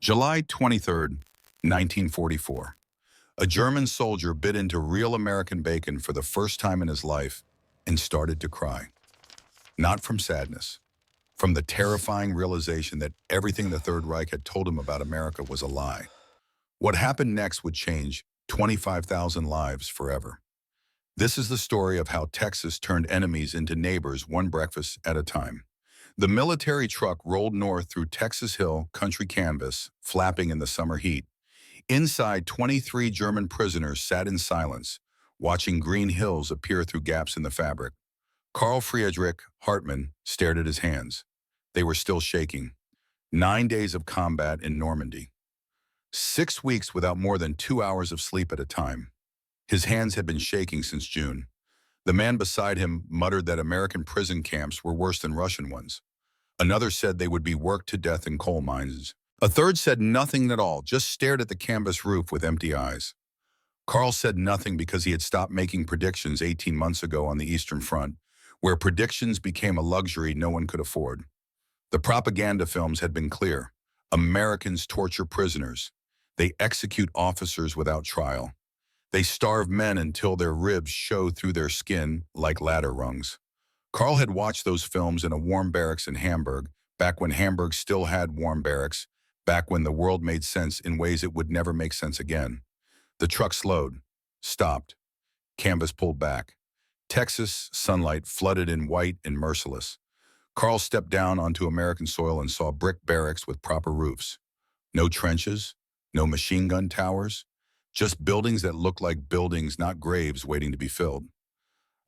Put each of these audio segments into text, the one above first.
July 23rd, 1944. A German soldier bit into real American bacon for the first time in his life and started to cry. Not from sadness, from the terrifying realization that everything the Third Reich had told him about America was a lie. What happened next would change 25,000 lives forever. This is the story of how Texas turned enemies into neighbors one breakfast at a time. The military truck rolled north through Texas Hill country canvas, flapping in the summer heat. Inside, 23 German prisoners sat in silence, watching green hills appear through gaps in the fabric. Karl Friedrich Hartmann stared at his hands. They were still shaking. 9 days of combat in Normandy. 6 weeks without more than 2 hours of sleep at a time. His hands had been shaking since June. The man beside him muttered that American prison camps were worse than Russian ones. Another said they would be worked to death in coal mines. A third said nothing at all, just stared at the canvas roof with empty eyes. Karl said nothing because he had stopped making predictions 18 months ago on the Eastern Front, where predictions became a luxury no one could afford. The propaganda films had been clear. Americans torture prisoners. They execute officers without trial. They starve men until their ribs show through their skin like ladder rungs. Karl had watched those films in a warm barracks in Hamburg, back when Hamburg still had warm barracks, back when the world made sense in ways it would never make sense again. The truck slowed, stopped. Canvas pulled back. Texas sunlight flooded in white and merciless. Karl stepped down onto American soil and saw brick barracks with proper roofs. No trenches, no machine gun towers, just buildings that looked like buildings, not graves waiting to be filled.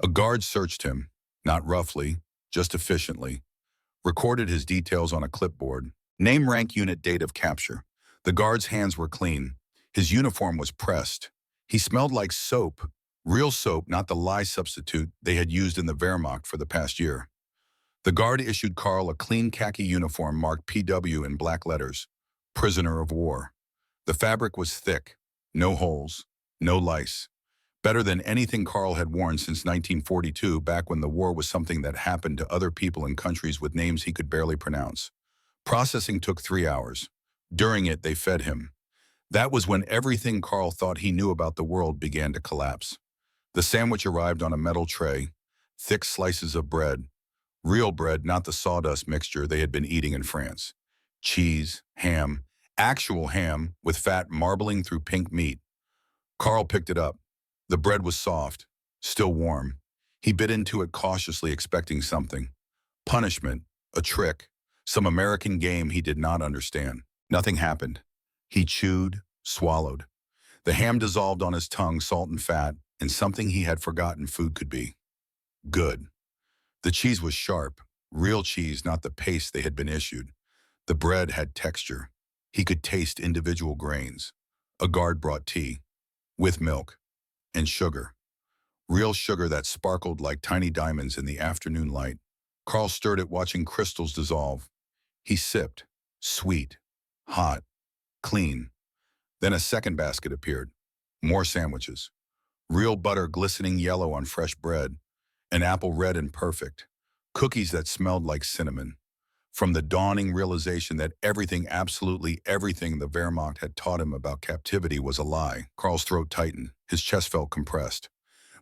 A guard searched him, not roughly, just efficiently. Recorded his details on a clipboard. Name, rank, unit, date of capture. The guard's hands were clean. His uniform was pressed. He smelled like soap. Real soap, not the lye substitute they had used in the Wehrmacht for the past year. The guard issued Karl a clean khaki uniform marked PW in black letters. Prisoner of war. The fabric was thick. No holes. No lice. Better than anything Karl had worn since 1942, back when the war was something that happened to other people in countries with names he could barely pronounce. Processing took 3 hours. During it, they fed him. That was when everything Karl thought he knew about the world began to collapse. The sandwich arrived on a metal tray, thick slices of bread. Real bread, not the sawdust mixture they had been eating in France. Cheese, ham, actual ham with fat marbling through pink meat. Karl picked it up. The bread was soft, still warm. He bit into it cautiously, expecting something. Punishment, a trick, some American game he did not understand. Nothing happened. He chewed, swallowed. The ham dissolved on his tongue, salt and fat, and something he had forgotten food could be. Good. The cheese was sharp, real cheese, not the paste they had been issued. The bread had texture. He could taste individual grains. A guard brought tea, with milk, and sugar. Real sugar that sparkled like tiny diamonds in the afternoon light. Karl stirred it, watching crystals dissolve. He sipped. Sweet, hot, clean. Then a second basket appeared. More sandwiches. Real butter glistening yellow on fresh bread. An apple red and perfect. Cookies that smelled like cinnamon. From the dawning realization that everything, absolutely everything the Wehrmacht had taught him about captivity was a lie, Karl's throat tightened. His chest felt compressed.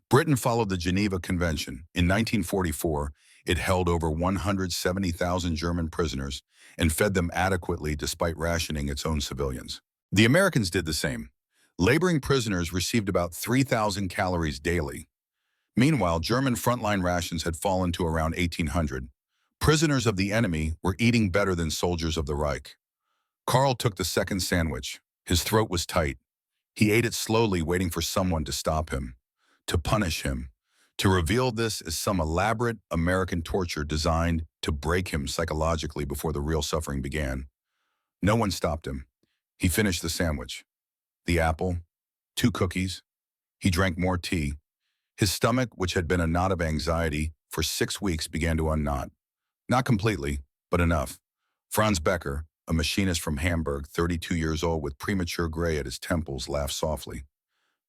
Britain followed the Geneva Convention. In 1944, it held over 170,000 German prisoners and fed them adequately despite rationing its own civilians. The Americans did the same. Laboring prisoners received about 3,000 calories daily. Meanwhile, German frontline rations had fallen to around 1,800. Prisoners of the enemy were eating better than soldiers of the Reich. Karl took the second sandwich. His throat was tight. He ate it slowly, waiting for someone to stop him, to punish him, to reveal this as some elaborate American torture designed to break him psychologically before the real suffering began. No one stopped him. He finished the sandwich. The apple, 2 cookies. He drank more tea. His stomach, which had been a knot of anxiety for 6 weeks, began to unknot. Not completely, but enough. Franz Becker, a machinist from Hamburg, 32 years old with premature gray at his temples, laughed softly.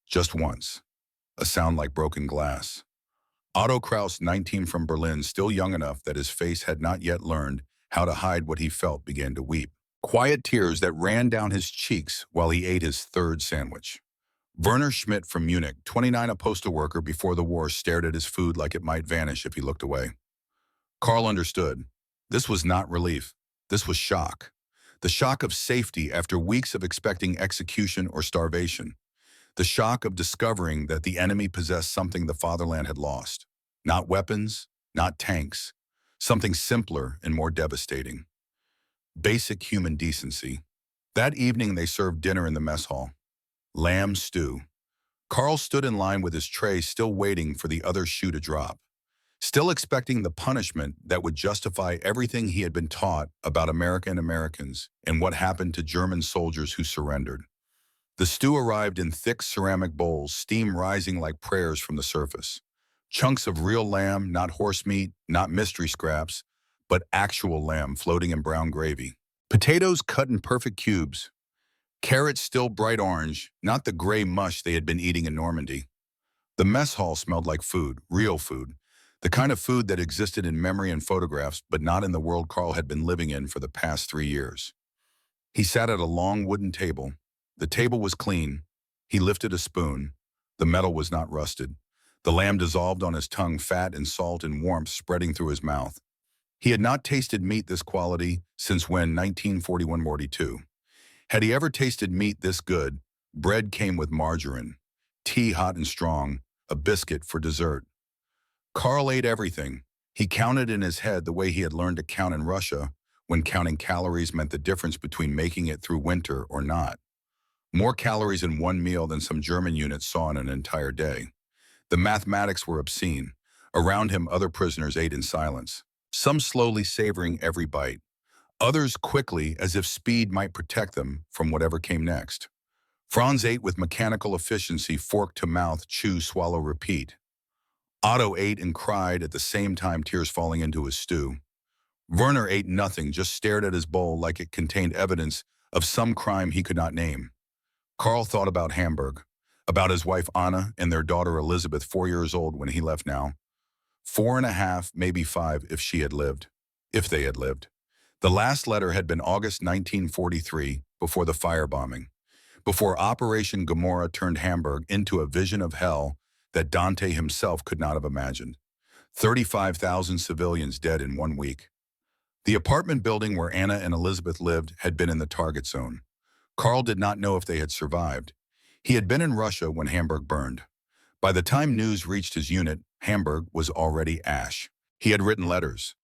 Just once. A sound like broken glass. Otto Kraus, 19, from Berlin, still young enough that his face had not yet learned how to hide what he felt, began to weep. quiet tears that ran down his cheeks while he ate his third sandwich. Werner Schmidt from Munich, 29, a postal worker before the war, stared at his food like it might vanish if he looked away. Karl understood. This was not relief. This was shock. The shock of safety after weeks of expecting execution or starvation. The shock of discovering that the enemy possessed something the fatherland had lost. Not weapons, not tanks. Something simpler and more devastating. Basic human decency. That evening they served dinner in the mess hall. Lamb stew. Karl stood in line with his tray, still waiting for the other shoe to drop. Still expecting the punishment that would justify everything he had been taught about America and Americans and what happened to German soldiers who surrendered. The stew arrived in thick ceramic bowls, steam rising like prayers from the surface. Chunks of real lamb, not horse meat, not mystery scraps, but actual lamb floating in brown gravy. Potatoes cut in perfect cubes. Carrots still bright orange, not the gray mush they had been eating in Normandy. The mess hall smelled like food, real food. The kind of food that existed in memory and photographs, but not in the world Karl had been living in for the past 3 years. He sat at a long wooden table. The table was clean. He lifted a spoon. The metal was not rusted. The lamb dissolved on his tongue, fat and salt and warmth spreading through his mouth. He had not tasted meat this quality since when 1941-42. Had he ever tasted meat this good, bread came with margarine, tea hot and strong, a biscuit for dessert. Karl ate everything. He counted in his head the way he had learned to count in Russia, when counting calories meant the difference between making it through winter or not. More calories in one meal than some German units saw in an entire day. The mathematics were obscene. Around him, other prisoners ate in silence, some slowly savoring every bite, others quickly as if speed might protect them from whatever came next. Franz ate with mechanical efficiency, fork to mouth, chew, swallow, repeat. Otto ate and cried at the same time, tears falling into his stew. Werner ate nothing, just stared at his bowl like it contained evidence of some crime he could not name. Karl thought about Hamburg, about his wife Anna and their daughter Elizabeth, 4 years old when he left now. 4.5, maybe 5 if she had lived. If they had lived. The last letter had been August 1943, before the firebombing. Before Operation Gomorrah turned Hamburg into a vision of hell that Dante himself could not have imagined. 35,000 civilians dead in 1 week. The apartment building where Anna and Elizabeth lived had been in the target zone. Karl did not know if they had survived. He had been in Russia when Hamburg burned. By the time news reached his unit, Hamburg was already ash. He had written letters.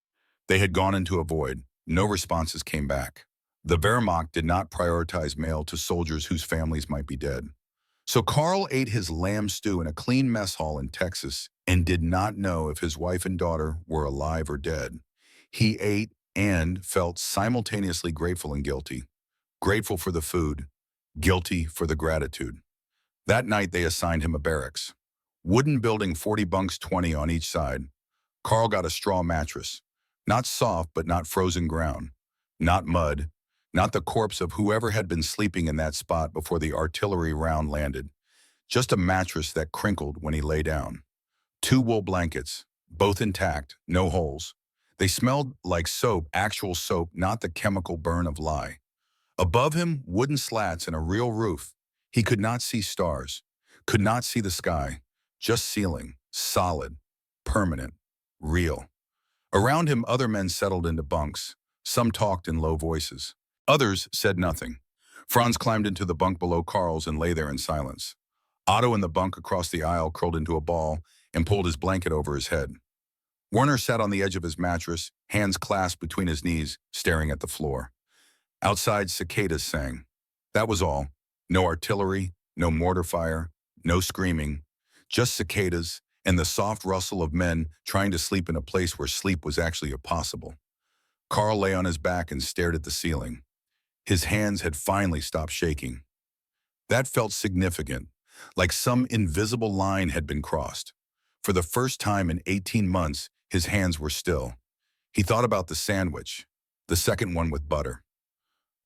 They had gone into a void. No responses came back. The Wehrmacht did not prioritize mail to soldiers whose families might be dead. So Karl ate his lamb stew in a clean mess hall in Texas and did not know if his wife and daughter were alive or dead. He ate and felt simultaneously grateful and guilty. Grateful for the food, guilty for the gratitude. That night they assigned him a barracks. Wooden building, 40 bunks, 20 on each side. Karl got a straw mattress. Not soft, but not frozen ground. Not mud. Not the corpse of whoever had been sleeping in that spot before the artillery round landed. Just a mattress that crinkled when he lay down. 2 wool blankets, both intact, no holes. They smelled like soap, actual soap, not the chemical burn of lye. Above him, wooden slats and a real roof. He could not see stars, could not see the sky, just ceiling, solid, permanent, real. Around him, other men settled into bunks. Some talked in low voices. Others said nothing. Franz climbed into the bunk below Karl's and lay there in silence. Otto in the bunk across the aisle curled into a ball and pulled his blanket over his head. Werner sat on the edge of his mattress, hands clasped between his knees, staring at the floor. Outside, cicadas sang. That was all. No artillery, no mortar fire, no screaming, just cicadas and the soft rustle of men trying to sleep in a place where sleep was actually impossible. Karl lay on his back and stared at the ceiling. His hands had finally stopped shaking. That felt significant, like some invisible line had been crossed. For the first time in 18 months, his hands were still. He thought about the sandwich, the second one with butter.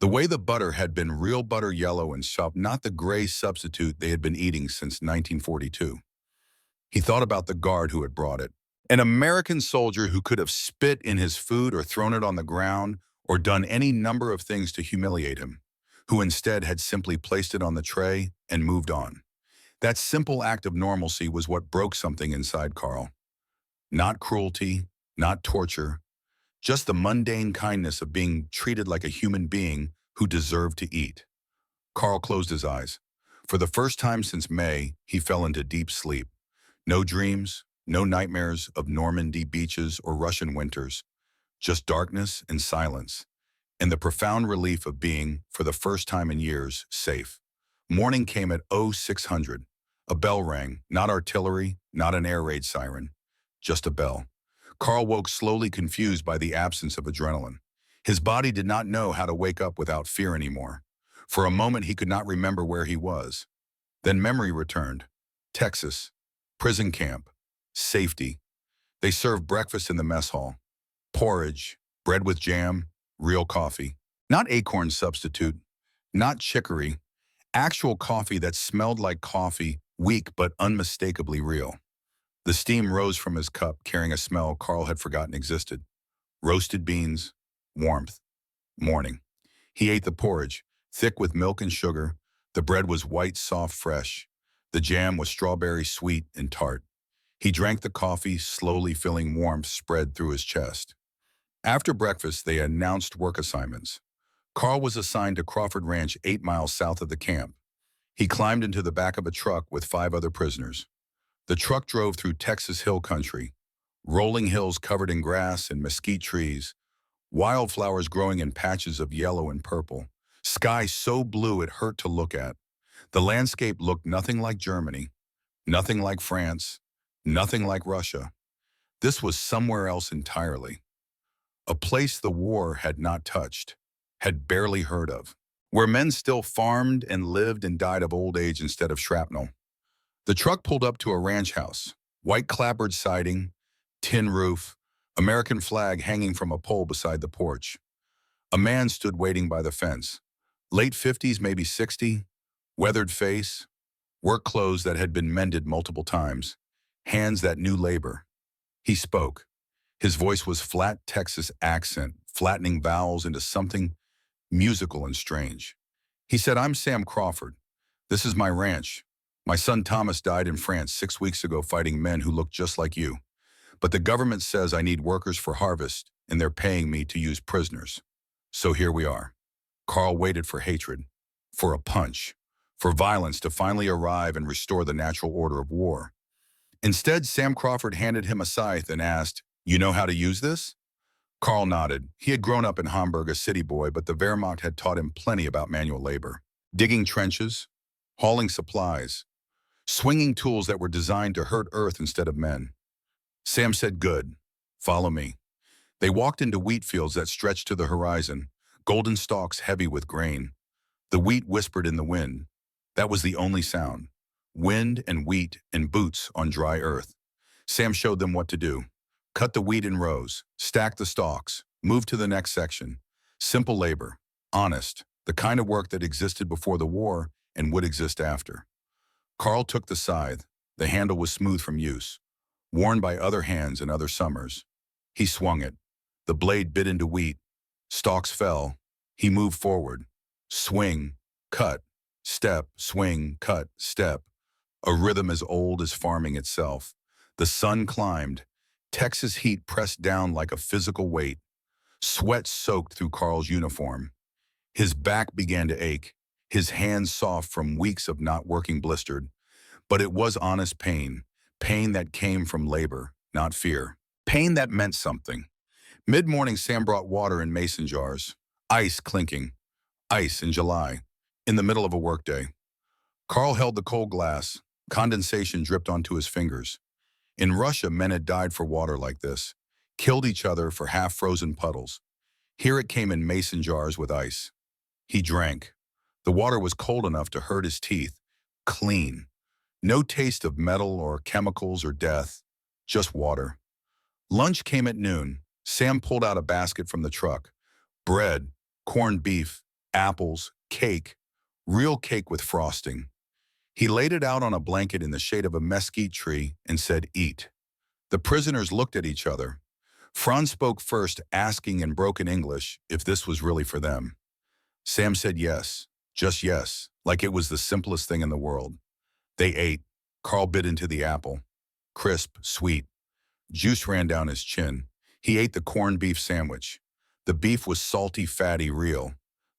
The way the butter had been real butter, yellow and soft, not the gray substitute they had been eating since 1942. He thought about the guard who had brought it. An American soldier who could have spit in his food or thrown it on the ground or done any number of things to humiliate him, who instead had simply placed it on the tray and moved on. That simple act of normalcy was what broke something inside Carl. Not cruelty, not torture, just the mundane kindness of being treated like a human being who deserved to eat. Carl closed his eyes. For the first time since May, he fell into deep sleep. No dreams, no nightmares of Normandy beaches or Russian winters, just darkness and silence, and the profound relief of being, for the first time in years, safe. Morning came at 0600. A bell rang, not artillery, not an air raid siren, just a bell. Carl woke slowly, confused by the absence of adrenaline. His body did not know how to wake up without fear anymore. For a moment he could not remember where he was. Then memory returned. Texas, prison camp, safety. They served breakfast in the mess hall. Porridge, bread with jam, real coffee. Not acorn substitute, not chicory. Actual coffee that smelled like coffee, weak but unmistakably real. The steam rose from his cup, carrying a smell Carl had forgotten existed. Roasted beans, warmth, morning. He ate the porridge, thick with milk and sugar. The bread was white, soft, fresh. The jam was strawberry sweet and tart. He drank the coffee, slowly feeling warmth spread through his chest. After breakfast, they announced work assignments. Carl was assigned to Crawford Ranch, 8 miles south of the camp. He climbed into the back of a truck with 5 other prisoners. The truck drove through Texas hill country, rolling hills covered in grass and mesquite trees, wildflowers growing in patches of yellow and purple, sky so blue it hurt to look at. The landscape looked nothing like Germany, nothing like France, nothing like Russia. This was somewhere else entirely. A place the war had not touched, had barely heard of, where men still farmed and lived and died of old age instead of shrapnel. The truck pulled up to a ranch house, white clapboard siding, tin roof, American flag hanging from a pole beside the porch. A man stood waiting by the fence, late 50s, maybe 60, weathered face, work clothes that had been mended multiple times, hands that knew labor. He spoke. His voice was flat Texas accent, flattening vowels into something musical and strange. He said, "I'm Sam Crawford. This is my ranch. My son Thomas died in France 6 weeks ago fighting men who look just like you. But the government says I need workers for harvest, and they're paying me to use prisoners. So here we are." Carl waited for hatred, for a punch, for violence to finally arrive and restore the natural order of war. Instead, Sam Crawford handed him a scythe and asked, "You know how to use this?" Carl nodded. He had grown up in Hamburg, a city boy, but the Wehrmacht had taught him plenty about manual labor. Digging trenches, hauling supplies, swinging tools that were designed to hurt earth instead of men. Sam said, "Good. Follow me." They walked into wheat fields that stretched to the horizon, golden stalks heavy with grain. The wheat whispered in the wind. That was the only sound. Wind and wheat and boots on dry earth. Sam showed them what to do. Cut the wheat in rows, stack the stalks, move to the next section. Simple labor, honest, the kind of work that existed before the war and would exist after. Carl took the scythe. The handle was smooth from use, worn by other hands in other summers. He swung it. The blade bit into wheat. Stalks fell. He moved forward. Swing, cut, step, swing, cut, step. A rhythm as old as farming itself. The sun climbed. Texas heat pressed down like a physical weight. Sweat soaked through Carl's uniform. His back began to ache, his hands soft from weeks of not working blistered. But it was honest pain, pain that came from labor, not fear. Pain that meant something. Mid-morning, Sam brought water in mason jars, ice clinking, ice in July, in the middle of a workday. Carl held the cold glass. Condensation dripped onto his fingers. In Russia, men had died for water like this, killed each other for half-frozen puddles. Here it came in mason jars with ice. He drank. The water was cold enough to hurt his teeth. Clean. No taste of metal or chemicals or death. Just water. Lunch came at noon. Sam pulled out a basket from the truck. Bread, corned beef, apples, cake. Real cake with frosting. He laid it out on a blanket in the shade of a mesquite tree and said, "Eat." The prisoners looked at each other. Franz spoke first, asking in broken English if this was really for them. Sam said yes, just yes, like it was the simplest thing in the world. They ate. Carl bit into the apple. Crisp, sweet. Juice ran down his chin. He ate the corned beef sandwich. The beef was salty, fatty, real.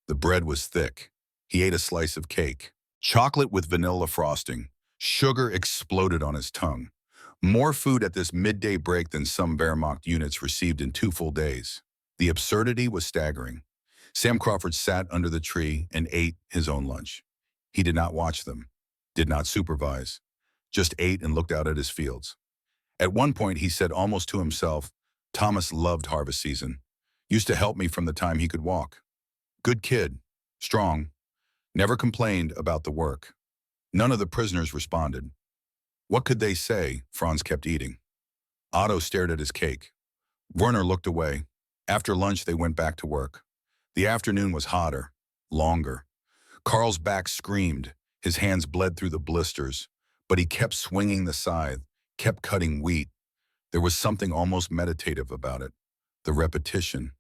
The bread was thick. He ate a slice of cake. Chocolate with vanilla frosting. Sugar exploded on his tongue. More food at this midday break than some Wehrmacht units received in 2 full days. The absurdity was staggering. Sam Crawford sat under the tree and ate his own lunch. He did not watch them, did not supervise, just ate and looked out at his fields. At one point, he said almost to himself, Thomas loved harvest season. Used to help me from the time he could walk. Good kid, strong, never complained about the work. None of the prisoners responded. What could they say? Franz kept eating. Otto stared at his cake. Werner looked away. After lunch, they went back to work. The afternoon was hotter, longer. Carl's back screamed. His hands bled through the blisters, but he kept swinging the scythe, kept cutting wheat. There was something almost meditative about it. The repetition,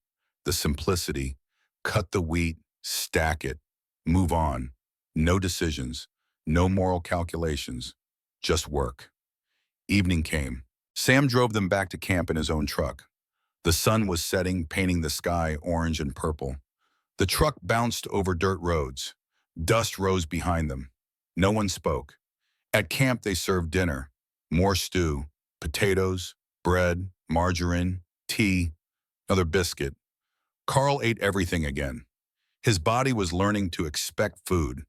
the simplicity. Cut the wheat, stack it, move on. No decisions, no moral calculations, just work. Evening came. Sam drove them back to camp in his own truck. The sun was setting, painting the sky orange and purple. The truck bounced over dirt roads. Dust rose behind them. No one spoke. At camp, they served dinner. More stew, potatoes, bread, margarine, tea, another biscuit. Carl ate everything again. His body was learning to expect food,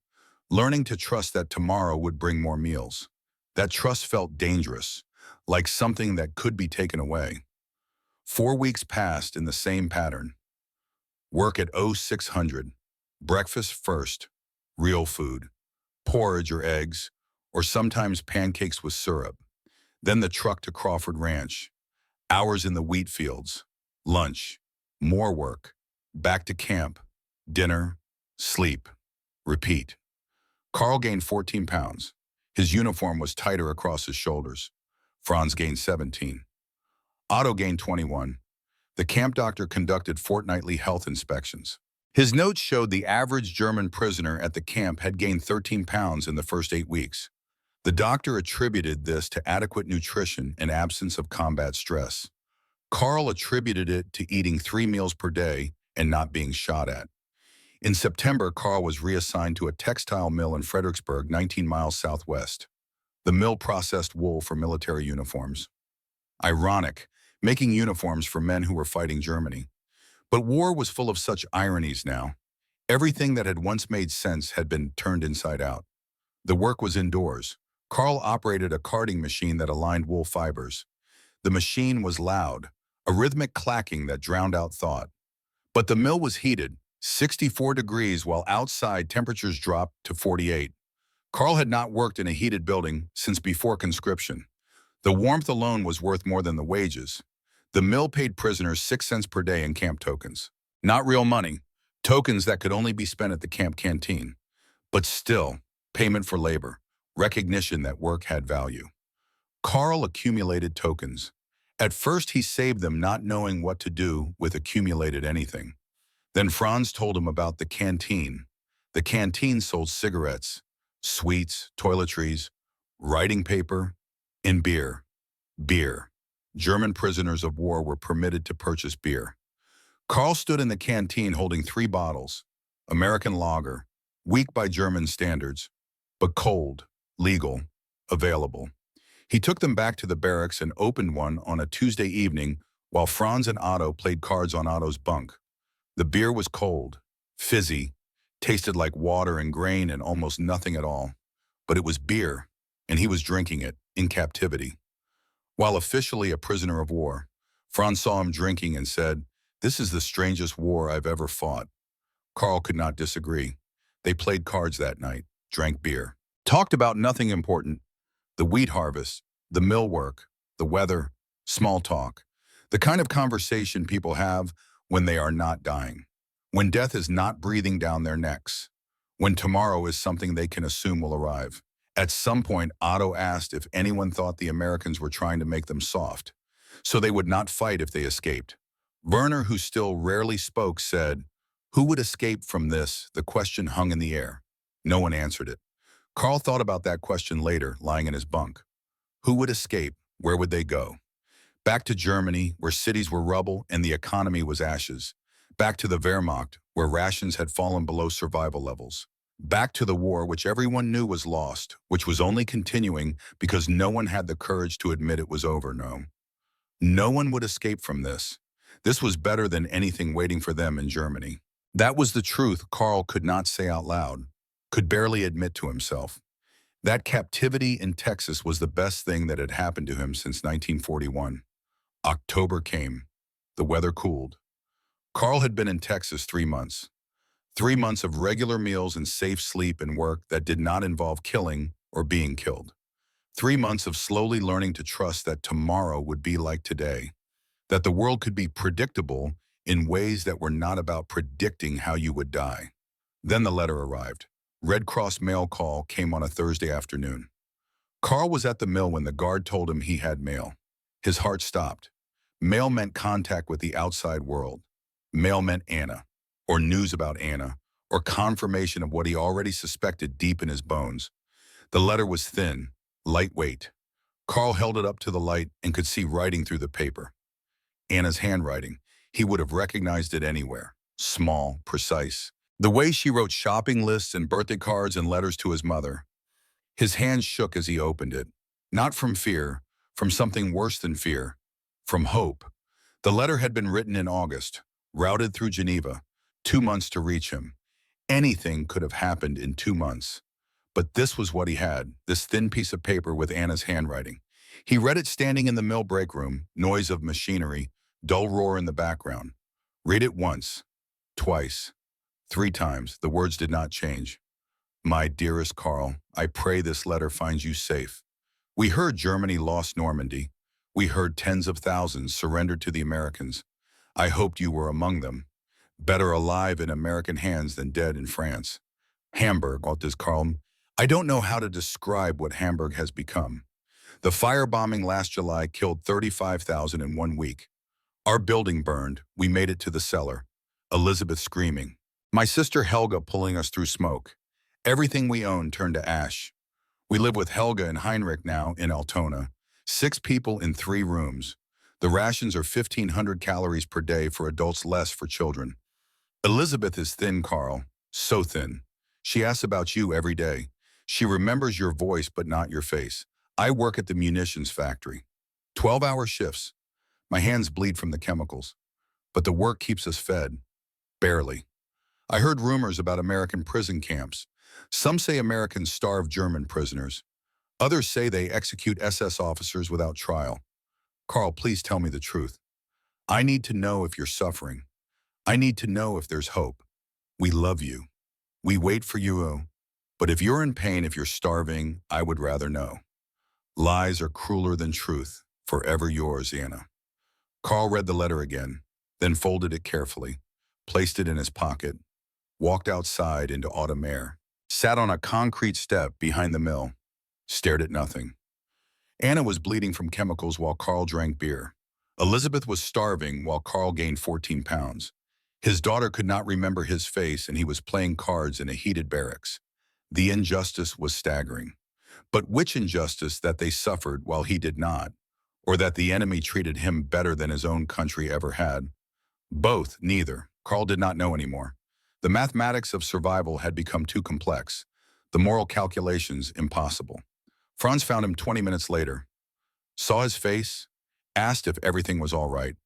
learning to trust that tomorrow would bring more meals. That trust felt dangerous, like something that could be taken away. 4 weeks passed in the same pattern. Work at 0600. Breakfast first. Real food. Porridge or eggs, or sometimes pancakes with syrup. Then the truck to Crawford Ranch. Hours in the wheat fields. Lunch. More work. Back to camp. Dinner. Sleep. Repeat. Carl gained 14 pounds. His uniform was tighter across his shoulders. Franz gained 17. Otto gained 21. The camp doctor conducted fortnightly health inspections. His notes showed the average German prisoner at the camp had gained 13 pounds in the first 8 weeks. The doctor attributed this to adequate nutrition and absence of combat stress. Carl attributed it to eating 3 meals per day and not being shot at. In September, Carl was reassigned to a textile mill in Fredericksburg, 19 miles southwest. The mill processed wool for military uniforms. Ironic, making uniforms for men who were fighting Germany. But war was full of such ironies now. Everything that had once made sense had been turned inside out. The work was indoors. Carl operated a carding machine that aligned wool fibers. The machine was loud, a rhythmic clacking that drowned out thought. But the mill was heated, 64 degrees, while outside temperatures dropped to 48. Carl had not worked in a heated building since before conscription. The warmth alone was worth more than the wages. The mill paid prisoners 6 cents per day in camp tokens. Not real money, tokens that could only be spent at the camp canteen. But still, payment for labor, recognition that work had value. Carl accumulated tokens. At first, he saved them, not knowing what to do with accumulated anything. Then Franz told him about the canteen. The canteen sold cigarettes, sweets, toiletries, writing paper, and beer. Beer. German prisoners of war were permitted to purchase beer. Carl stood in the canteen holding 3 bottles. American lager, weak by German standards, but cold, legal, available. He took them back to the barracks and opened one on a Tuesday evening while Franz and Otto played cards on Otto's bunk. The beer was cold, fizzy, tasted like water and grain and almost nothing at all. But it was beer, and he was drinking it in captivity. While officially a prisoner of war, Franz saw him drinking and said, "This is the strangest war I've ever fought." Carl could not disagree. They played cards that night, drank beer, talked about nothing important: the wheat harvest, the mill work, the weather, small talk, the kind of conversation people have when they are not dying, when death is not breathing down their necks, when tomorrow is something they can assume will arrive. At some point, Otto asked if anyone thought the Americans were trying to make them soft. so they would not fight if they escaped. Werner, who still rarely spoke, said, "Who would escape from this?" The question hung in the air. No one answered it. Carl thought about that question later, lying in his bunk. Who would escape? Where would they go? Back to Germany, where cities were rubble and the economy was ashes. Back to the Wehrmacht, where rations had fallen below survival levels. Back to the war which everyone knew was lost, which was only continuing because no one had the courage to admit it was over. No one would escape from this. This was better than anything waiting for them in Germany. That was the truth Carl could not say out loud, could barely admit to himself. That captivity in Texas was the best thing that had happened to him since 1941. October came. The weather cooled. Carl had been in Texas 3 months. 3 months of regular meals and safe sleep and work that did not involve killing or being killed. 3 months of slowly learning to trust that tomorrow would be like today, that the world could be predictable in ways that were not about predicting how you would die. Then the letter arrived. Red Cross mail call came on a Thursday afternoon. Carl was at the mill when the guard told him he had mail. His heart stopped. Mail meant contact with the outside world. Mail meant Anna, or news about Anna, or confirmation of what he already suspected deep in his bones. The letter was thin, lightweight. Carl held it up to the light and could see writing through the paper. Anna's handwriting. He would have recognized it anywhere. Small, precise. The way she wrote shopping lists and birthday cards and letters to his mother. His hands shook as he opened it. Not from fear, from something worse than fear. From hope. The letter had been written in August, routed through Geneva. 2 months to reach him. Anything could have happened in 2 months. But this was what he had, this thin piece of paper with Anna's handwriting. He read it standing in the mill break room, noise of machinery, dull roar in the background. Read it once, twice, 3 times. The words did not change. My dearest Carl, I pray this letter finds you safe. We heard Germany lost Normandy. We heard tens of thousands surrendered to the Americans. I hoped you were among them. Better alive in American hands than dead in France. Hamburg, what does Carl? I don't know how to describe what Hamburg has become. The firebombing last July killed 35,000 in 1 week. Our building burned. We made it to the cellar. Elizabeth screaming. My sister Helga pulling us through smoke. Everything we owned turned to ash. We live with Helga and Heinrich now in Altona. 6 people in 3 rooms. The rations are 1,500 calories per day for adults, less for children. Elizabeth is thin, Carl. So thin. She asks about you every day. She remembers your voice but not your face. I work at the munitions factory. 12-hour shifts. My hands bleed from the chemicals. But the work keeps us fed. Barely. I heard rumors about American prison camps. Some say Americans starve German prisoners. Others say they execute SS officers without trial. Carl, please tell me the truth. I need to know if you're suffering. I need to know if there's hope. We love you. We wait for you. But if you're in pain, if you're starving, I would rather know. Lies are crueler than truth. Forever yours, Anna. Carl read the letter again, then folded it carefully, placed it in his pocket, walked outside into autumn air, sat on a concrete step behind the mill, stared at nothing. Anna was bleeding from chemicals while Carl drank beer. Elizabeth was starving while Carl gained 14 pounds. His daughter could not remember his face, and he was playing cards in a heated barracks. The injustice was staggering. But which injustice, that they suffered while he did not, or that the enemy treated him better than his own country ever had? Both, neither. Carl did not know anymore. The mathematics of survival had become too complex. The moral calculations impossible. Franz found him 20 minutes later, saw his face, asked if everything was all right.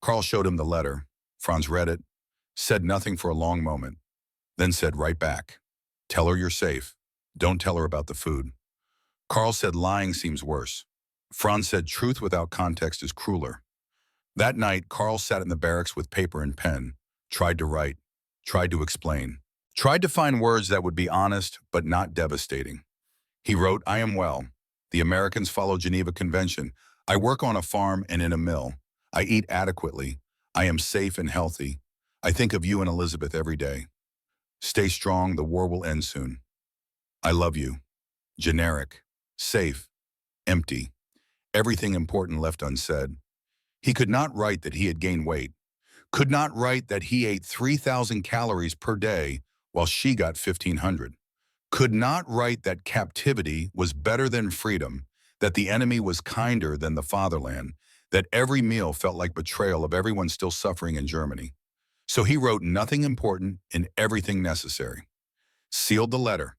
Carl showed him the letter. Franz read it, said nothing for a long moment, then said right back, "Tell her you're safe. Don't tell her about the food." Carl said lying seems worse. Franz said truth without context is crueler. That night, Carl sat in the barracks with paper and pen, tried to write, tried to explain, tried to find words that would be honest but not devastating. He wrote, I am well. The Americans follow Geneva Convention. I work on a farm and in a mill. I eat adequately. I am safe and healthy. I think of you and Elizabeth every day. Stay strong, the war will end soon. I love you. Generic. Safe. Empty. Everything important left unsaid. He could not write that he had gained weight, could not write that he ate 3,000 calories per day while she got 1,500, could not write that captivity was better than freedom, that the enemy was kinder than the fatherland, that every meal felt like betrayal of everyone still suffering in Germany. So he wrote nothing important and everything necessary, sealed the letter,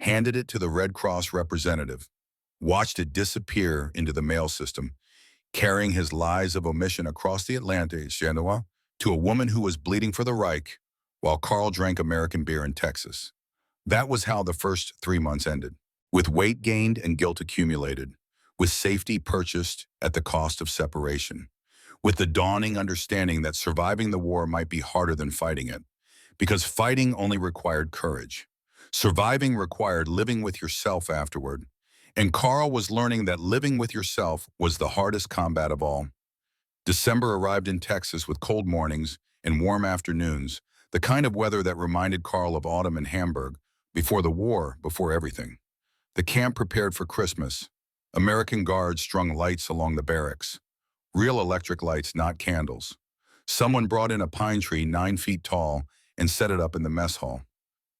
handed it to the Red Cross representative, watched it disappear into the mail system, carrying his lies of omission across the Atlantic, Genoa, to a woman who was bleeding for the Reich, while Carl drank American beer in Texas. That was how the first 3 months ended, with weight gained and guilt accumulated, with safety purchased at the cost of separation, with the dawning understanding that surviving the war might be harder than fighting it, because fighting only required courage. Surviving required living with yourself afterward, and Carl was learning that living with yourself was the hardest combat of all. December arrived in Texas with cold mornings and warm afternoons, the kind of weather that reminded Carl of autumn in Hamburg, before the war, before everything. The camp prepared for Christmas. American guards strung lights along the barracks. Real electric lights, not candles. Someone brought in a pine tree 9 feet tall and set it up in the mess hall.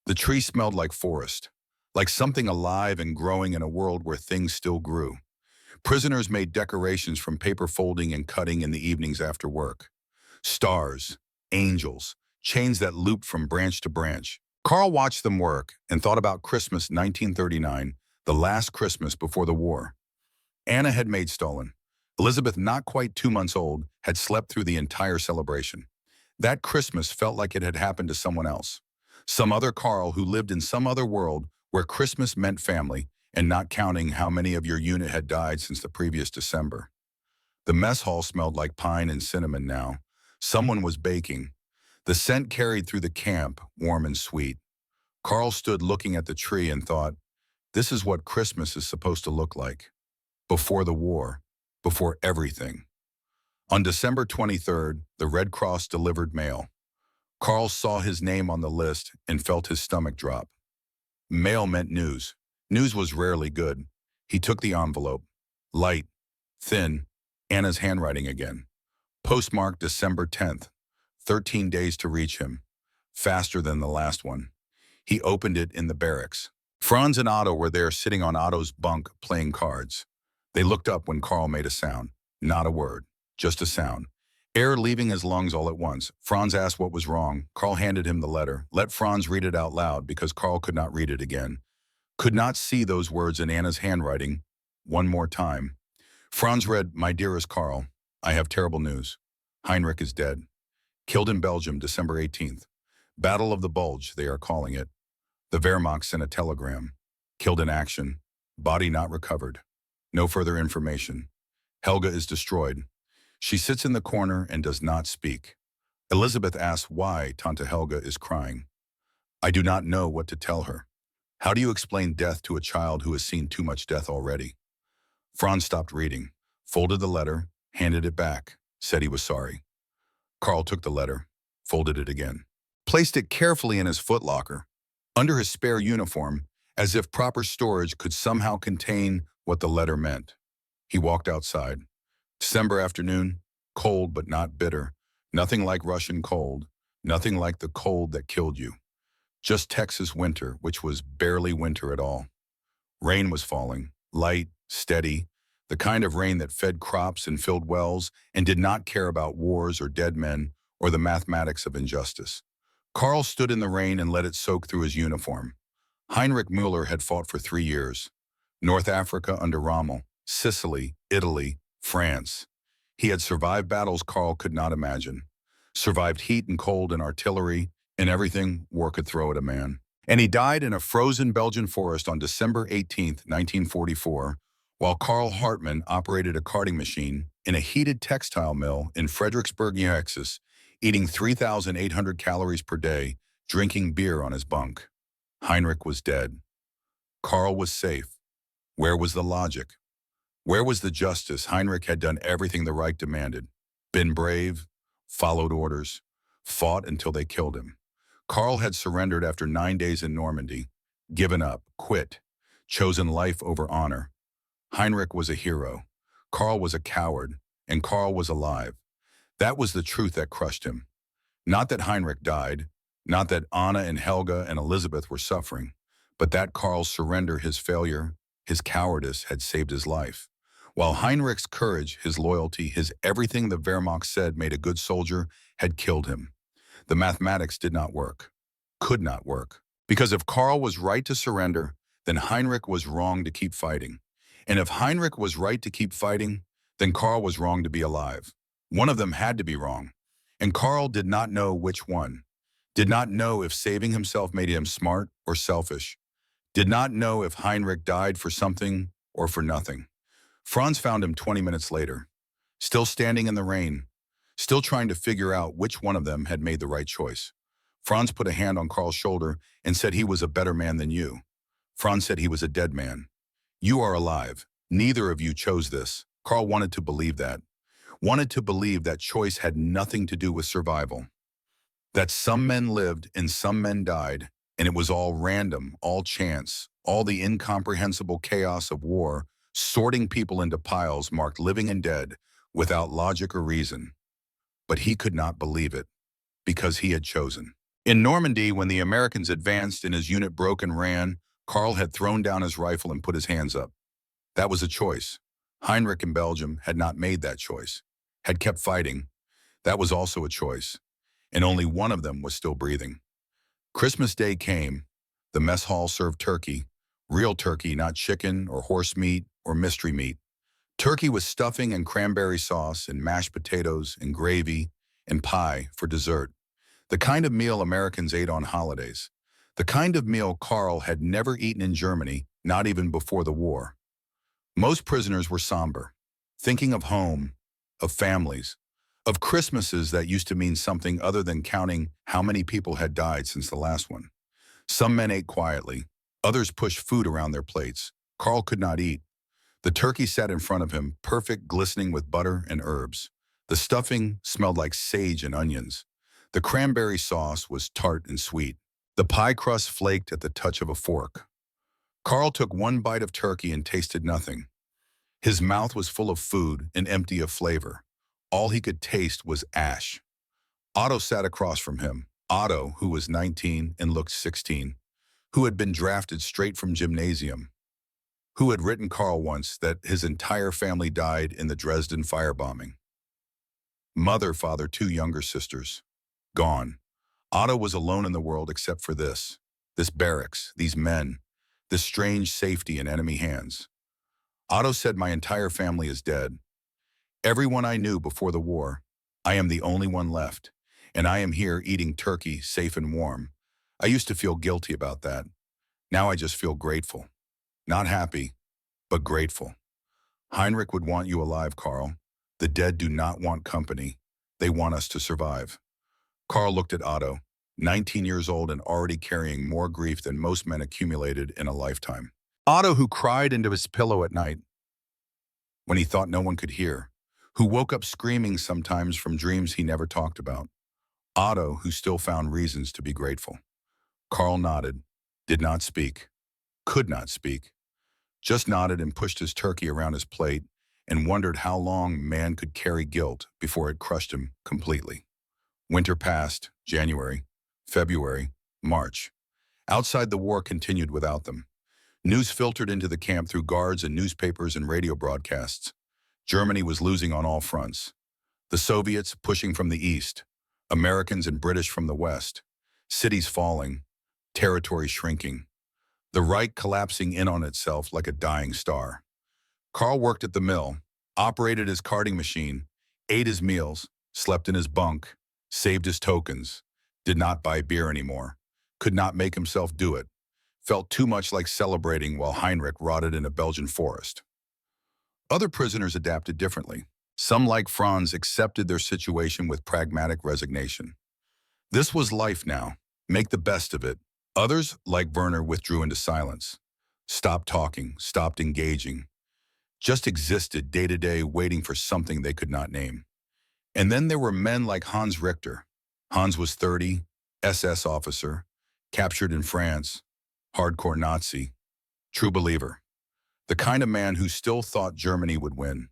The tree smelled like forest, like something alive and growing in a world where things still grew. Prisoners made decorations from paper folding and cutting in the evenings after work. Stars, angels, chains that looped from branch to branch. Carl watched them work and thought about Christmas 1939, the last Christmas before the war. Anna had made stolen. Elizabeth, not quite 2 months old, had slept through the entire celebration. That Christmas felt like it had happened to someone else. Some other Carl who lived in some other world where Christmas meant family, and not counting how many of your unit had died since the previous December. The mess hall smelled like pine and cinnamon now. Someone was baking. The scent carried through the camp, warm and sweet. Carl stood looking at the tree and thought, this is what Christmas is supposed to look like. Before the war, before everything. On December 23rd, the Red Cross delivered mail. Carl saw his name on the list and felt his stomach drop. Mail meant news. News was rarely good. He took the envelope. Light, thin, Anna's handwriting again. Postmarked December 10th. 13 days to reach him. Faster than the last one. He opened it in the barracks. Franz and Otto were there sitting on Otto's bunk playing cards. They looked up when Carl made a sound. Not a word, just a sound. Air leaving his lungs all at once. Franz asked what was wrong. Carl handed him the letter. Let Franz read it out loud because Carl could not read it again. Could not see those words in Anna's handwriting. One more time. Franz read, My dearest Carl, I have terrible news. Heinrich is dead. Killed in Belgium, December 18th. Battle of the Bulge, they are calling it. The Wehrmacht sent a telegram. Killed in action. Body not recovered. No further information. Helga is destroyed. She sits in the corner and does not speak. Elizabeth asks why Tante Helga is crying. I do not know what to tell her. How do you explain death to a child who has seen too much death already? Franz stopped reading, folded the letter, handed it back, said he was sorry. Carl took the letter, folded it again, placed it carefully in his footlocker, under his spare uniform, as if proper storage could somehow contain what the letter meant. He walked outside. December afternoon, cold but not bitter, nothing like Russian cold, nothing like the cold that killed you. Just Texas winter, which was barely winter at all. Rain was falling, light, steady, the kind of rain that fed crops and filled wells and did not care about wars or dead men or the mathematics of injustice. Carl stood in the rain and let it soak through his uniform. Heinrich Müller had fought for 3 years. North Africa under Rommel, Sicily, Italy, France. He had survived battles Carl could not imagine. Survived heat and cold and artillery, and everything war could throw at a man. And he died in a frozen Belgian forest on December 18, 1944, while Carl Hartmann operated a carding machine in a heated textile mill in Fredericksburg, Texas, eating 3,800 calories per day, drinking beer on his bunk. Heinrich was dead. Carl was safe. Where was the logic? Where was the justice? Heinrich had done everything the Reich demanded. Been brave, followed orders, fought until they killed him. Carl had surrendered after 9 days in Normandy, given up, quit, chosen life over honor. Heinrich was a hero. Carl was a coward, and Karl was alive. That was the truth that crushed him. Not that Heinrich died, not that Anna and Helga and Elizabeth were suffering, but that Karl's surrender, his failure, his cowardice had saved his life. While Heinrich's courage, his loyalty, his everything the Wehrmacht said made a good soldier had killed him. The mathematics did not work, could not work. Because if Karl was right to surrender, then Heinrich was wrong to keep fighting. And if Heinrich was right to keep fighting, then Karl was wrong to be alive. One of them had to be wrong. And Karl did not know which one. Did not know if saving himself made him smart or selfish. Did not know if Heinrich died for something or for nothing. Franz found him 20 minutes later, still standing in the rain, still trying to figure out which one of them had made the right choice. Franz put a hand on Karl's shoulder and said he was a better man than you. Franz said he was a dead man. You are alive. Neither of you chose this. Karl wanted to believe that. Wanted to believe that choice had nothing to do with survival. That some men lived and some men died, and it was all random, all chance, all the incomprehensible chaos of war, sorting people into piles marked living and dead, without logic or reason. But he could not believe it, because he had chosen. In Normandy, when the Americans advanced and his unit broke and ran, Karl had thrown down his rifle and put his hands up. That was a choice. Heinrich in Belgium had not made that choice, had kept fighting. That was also a choice. And only one of them was still breathing. Christmas Day came. The mess hall served turkey, real turkey, not chicken or horse meat or mystery meat. Turkey with stuffing and cranberry sauce and mashed potatoes and gravy and pie for dessert. The kind of meal Americans ate on holidays. The kind of meal Karl had never eaten in Germany, not even before the war. Most prisoners were somber, thinking of home, of families, of Christmases that used to mean something other than counting how many people had died since the last one. Some men ate quietly. Others pushed food around their plates. Karl could not eat. The turkey sat in front of him, perfect, glistening with butter and herbs. The stuffing smelled like sage and onions. The cranberry sauce was tart and sweet. The pie crust flaked at the touch of a fork. Karl took one bite of turkey and tasted nothing. His mouth was full of food and empty of flavor. All he could taste was ash. Otto sat across from him. Otto, who was 19 and looked 16, who had been drafted straight from gymnasium, who had written Karl once that his entire family died in the Dresden firebombing. Mother, father, two younger sisters. Gone. Otto was alone in the world except for this barracks, these men, this strange safety in enemy hands. Otto said, my entire family is dead. Everyone I knew before the war. I am the only one left, and I am here eating turkey, safe and warm. I used to feel guilty about that. Now I just feel grateful. Not happy, but grateful. Heinrich would want you alive, Karl. The dead do not want company. They want us to survive. Karl looked at Otto, 19 years old and already carrying more grief than most men accumulated in a lifetime. Otto, who cried into his pillow at night when he thought no one could hear, who woke up screaming sometimes from dreams he never talked about. Otto, who still found reasons to be grateful. Karl nodded, did not speak, could not speak, just nodded and pushed his turkey around his plate and wondered how long man could carry guilt before it crushed him completely. Winter passed, January, February, March. Outside, the war continued without them. News filtered into the camp through guards and newspapers and radio broadcasts. Germany was losing on all fronts. The Soviets pushing from the east, Americans and British from the west, cities falling, territory shrinking, the Reich collapsing in on itself like a dying star. Karl worked at the mill, operated his carding machine, ate his meals, slept in his bunk, saved his tokens, did not buy beer anymore, could not make himself do it, felt too much like celebrating while Heinrich rotted in a Belgian forest. Other prisoners adapted differently. Some, like Franz, accepted their situation with pragmatic resignation. This was life now. Make the best of it. Others, like Werner, withdrew into silence. Stopped talking, stopped engaging. Just existed day to day, waiting for something they could not name. And then there were men like Hans Richter. Hans was 30, SS officer, captured in France, hardcore Nazi, true believer. The kind of man who still thought Germany would win,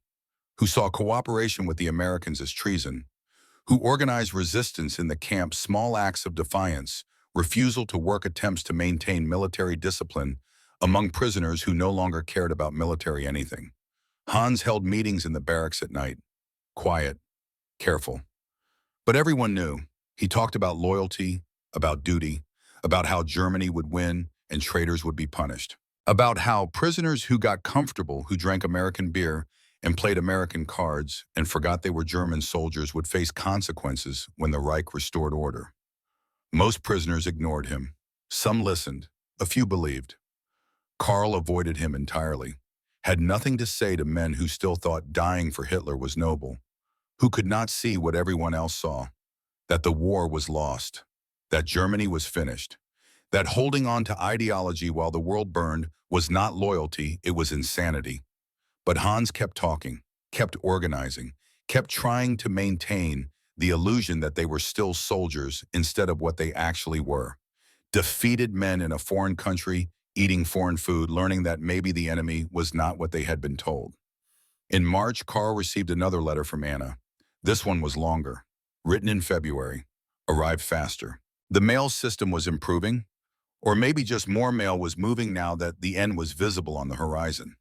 who saw cooperation with the Americans as treason, who organized resistance in the camp, small acts of defiance, refusal to work, attempts to maintain military discipline among prisoners who no longer cared about military anything. Hans held meetings in the barracks at night, quiet, careful. But everyone knew. He talked about loyalty, about duty, about how Germany would win and traitors would be punished, about how prisoners who got comfortable, who drank American beer and played American cards and forgot they were German soldiers, would face consequences when the Reich restored order. Most prisoners ignored him. Some listened. A few believed. Karl avoided him entirely, had nothing to say to men who still thought dying for Hitler was noble, who could not see what everyone else saw, that the war was lost, that Germany was finished, that holding on to ideology while the world burned was not loyalty, it was insanity. But Hans kept talking, kept organizing, kept trying to maintain the illusion that they were still soldiers instead of what they actually were. Defeated men in a foreign country, eating foreign food, learning that maybe the enemy was not what they had been told. In March, Karl received another letter from Anna. This one was longer, written in February, arrived faster. The mail system was improving, or maybe just more mail was moving now that the end was visible on the horizon.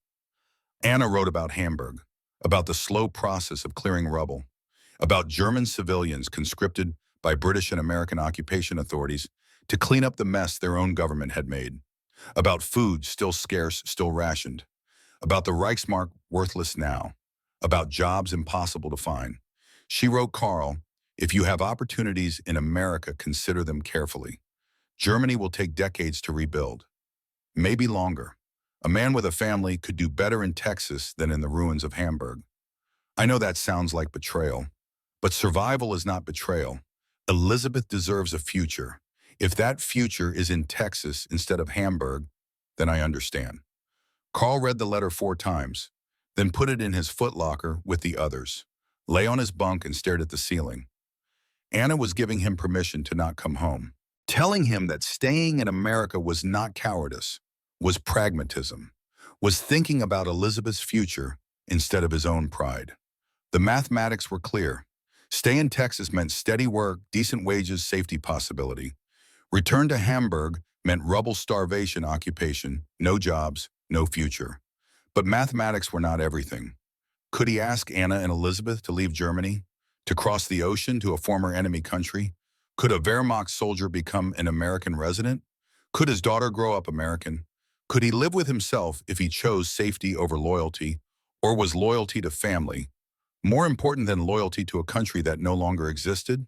Anna wrote about Hamburg, about the slow process of clearing rubble, about German civilians conscripted by British and American occupation authorities to clean up the mess their own government had made, about food still scarce, still rationed, about the Reichsmark worthless now, about jobs impossible to find. She wrote, Karl, if you have opportunities in America, consider them carefully. Germany will take decades to rebuild, maybe longer. A man with a family could do better in Texas than in the ruins of Hamburg. I know that sounds like betrayal, but survival is not betrayal. Elizabeth deserves a future. If that future is in Texas instead of Hamburg, then I understand. Karl read the letter 4 times, then put it in his footlocker with the others, lay on his bunk and stared at the ceiling. Anna was giving him permission to not come home, telling him that staying in America was not cowardice, was pragmatism, was thinking about Elizabeth's future instead of his own pride. The mathematics were clear. Stay in Texas meant steady work, decent wages, safety possibility. Return to Hamburg meant rubble, starvation, occupation, no jobs, no future. But mathematics were not everything. Could he ask Anna and Elizabeth to leave Germany, to cross the ocean to a former enemy country? Could a Wehrmacht soldier become an American resident? Could his daughter grow up American? Could he live with himself if he chose safety over loyalty, or was loyalty to family more important than loyalty to a country that no longer existed?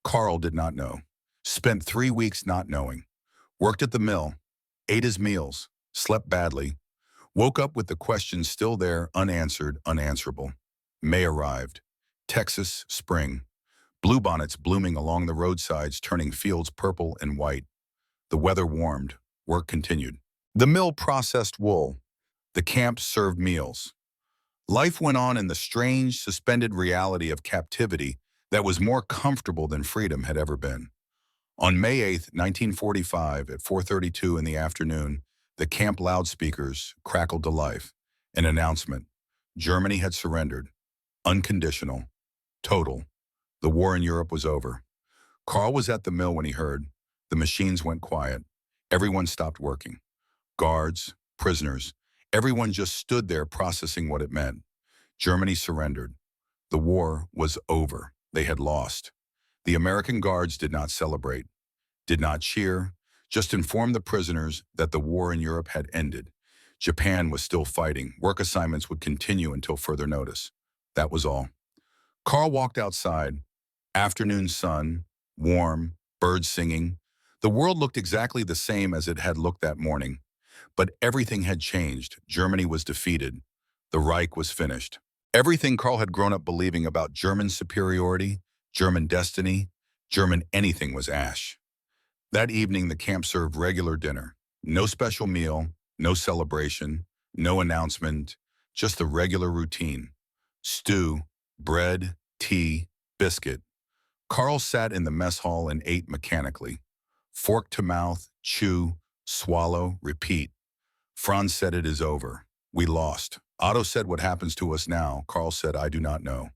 Karl did not know. Spent 3 weeks not knowing. Worked at the mill, ate his meals, slept badly, woke up with the questions still there, unanswered, unanswerable. May arrived. Texas, spring. Bluebonnets blooming along the roadsides, turning fields purple and white. The weather warmed. Work continued. The mill processed wool. The camp served meals. Life went on in the strange, suspended reality of captivity that was more comfortable than freedom had ever been. On May 8, 1945, at 4:32 in the afternoon, the camp loudspeakers crackled to life. An announcement. Germany had surrendered. Unconditional. Total. The war in Europe was over. Karl was at the mill when he heard. The machines went quiet. Everyone stopped working. Guards, prisoners, everyone just stood there processing what it meant. Germany surrendered. The war was over. They had lost. The American guards did not celebrate, did not cheer, just informed the prisoners that the war in Europe had ended. Japan was still fighting. Work assignments would continue until further notice. That was all. Karl walked outside. Afternoon sun, warm, birds singing. The world looked exactly the same as it had looked that morning. But everything had changed. Germany was defeated. The Reich was finished. Everything Karl had grown up believing about German superiority, German destiny, German anything was ash. That evening, the camp served regular dinner. No special meal, no celebration, no announcement, just the regular routine. Stew, bread, tea, biscuit. Karl sat in the mess hall and ate mechanically. Fork to mouth, chew, swallow, repeat. Franz said, "It is over. We lost. Otto said, "What happens to us now?" Karl said, "I do not know."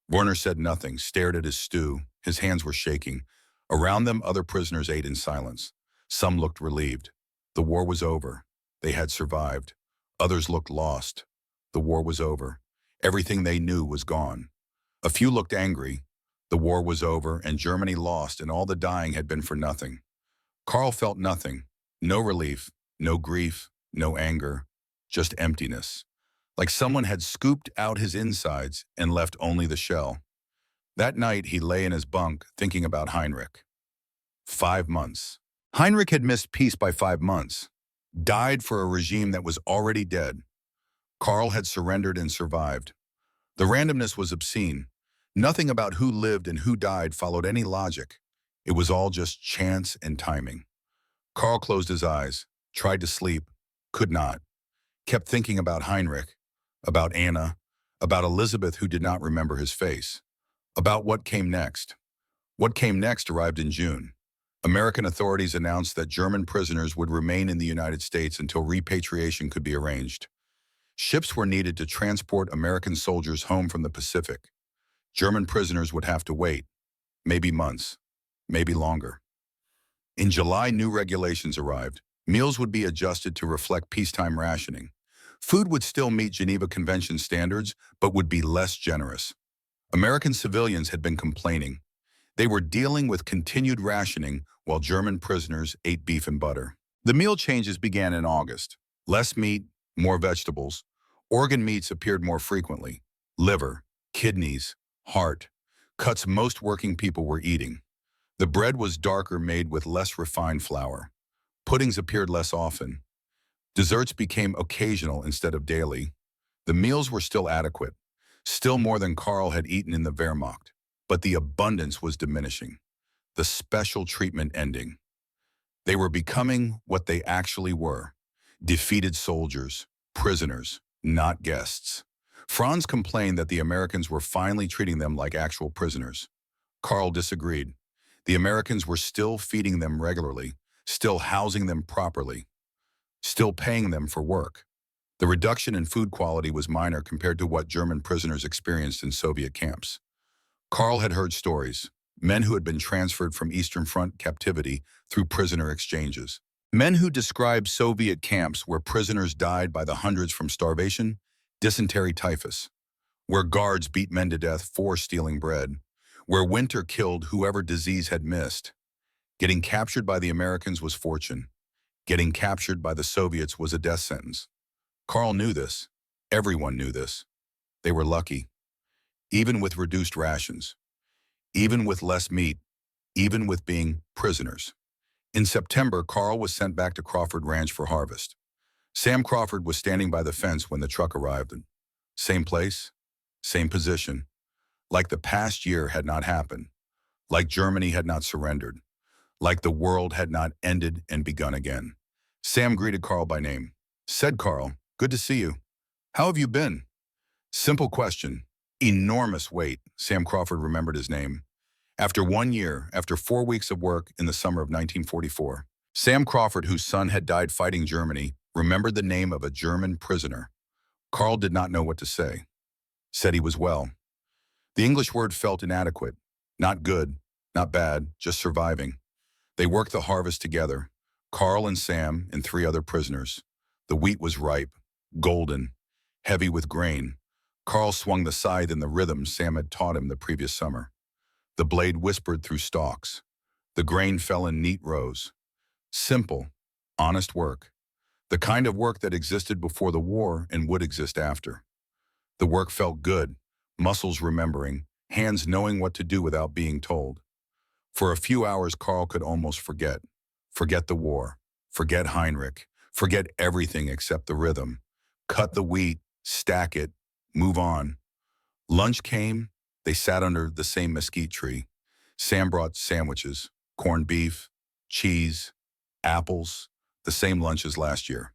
Werner said nothing, stared at his stew. His hands were shaking. Around them, other prisoners ate in silence. Some looked relieved. The war was over. They had survived. Others looked lost. The war was over. Everything they knew was gone. A few looked angry. The war was over, and Germany lost, and all the dying had been for nothing. Karl felt nothing. No relief, no grief, no anger, just emptiness. Like someone had scooped out his insides and left only the shell. That night, he lay in his bunk thinking about Heinrich. 5 months. Heinrich had missed peace by 5 months, died for a regime that was already dead. Karl had surrendered and survived. The randomness was obscene. Nothing about who lived and who died followed any logic. It was all just chance and timing. Karl closed his eyes, tried to sleep, could not. Kept thinking about Heinrich, about Anna, about Elizabeth who did not remember his face, about what came next. What came next arrived in June. American authorities announced that German prisoners would remain in the United States until repatriation could be arranged. Ships were needed to transport American soldiers home from the Pacific. German prisoners would have to wait, maybe months, maybe longer. In July, new regulations arrived. Meals would be adjusted to reflect peacetime rationing. Food would still meet Geneva Convention standards, but would be less generous. American civilians had been complaining. They were dealing with continued rationing while German prisoners ate beef and butter. The meal changes began in August. Less meat, more vegetables. Organ meats appeared more frequently. Liver, kidneys, heart, cuts most working people were eating. The bread was darker, made with less refined flour. Puddings appeared less often. Desserts became occasional instead of daily. The meals were still adequate, still more than Karl had eaten in the Wehrmacht, but the abundance was diminishing, the special treatment ending. They were becoming what they actually were, defeated soldiers, prisoners, not guests. Franz complained that the Americans were finally treating them like actual prisoners. Karl disagreed. The Americans were still feeding them regularly, still housing them properly, still paying them for work. The reduction in food quality was minor compared to what German prisoners experienced in Soviet camps. Karl had heard stories, men who had been transferred from Eastern Front captivity through prisoner exchanges. Men who described Soviet camps where prisoners died by the hundreds from starvation, dysentery, typhus, where guards beat men to death for stealing bread, where winter killed whoever disease had missed. Getting captured by the Americans was fortune. Getting captured by the Soviets was a death sentence. Karl knew this. Everyone knew this. They were lucky. Even with reduced rations, even with less meat, even with being prisoners. In September, Karl was sent back to Crawford Ranch for harvest. Sam Crawford was standing by the fence when the truck arrived. Same place, same position. Like the past year had not happened. Like Germany had not surrendered. Like the world had not ended and begun again. Sam greeted Karl by name. Said Karl, "Good to see you. How have you been?" Simple question. Enormous weight. Sam Crawford remembered his name. After 1 year, after 4 weeks of work in the summer of 1944, Sam Crawford, whose son had died fighting Germany, remembered the name of a German prisoner. Karl did not know what to say. Said he was well. The English word felt inadequate. Not good, not bad, just surviving. They worked the harvest together, Karl and Sam and 3 other prisoners. The wheat was ripe, golden, heavy with grain. Karl swung the scythe in the rhythm Sam had taught him the previous summer. The blade whispered through stalks. The grain fell in neat rows. Simple, honest work. The kind of work that existed before the war and would exist after. The work felt good, muscles remembering, hands knowing what to do without being told. For a few hours, Karl could almost forget. Forget the war. Forget Heinrich. Forget everything except the rhythm. Cut the wheat, stack it, move on. Lunch came. They sat under the same mesquite tree. Sam brought sandwiches, corned beef, cheese, apples, the same lunch as last year.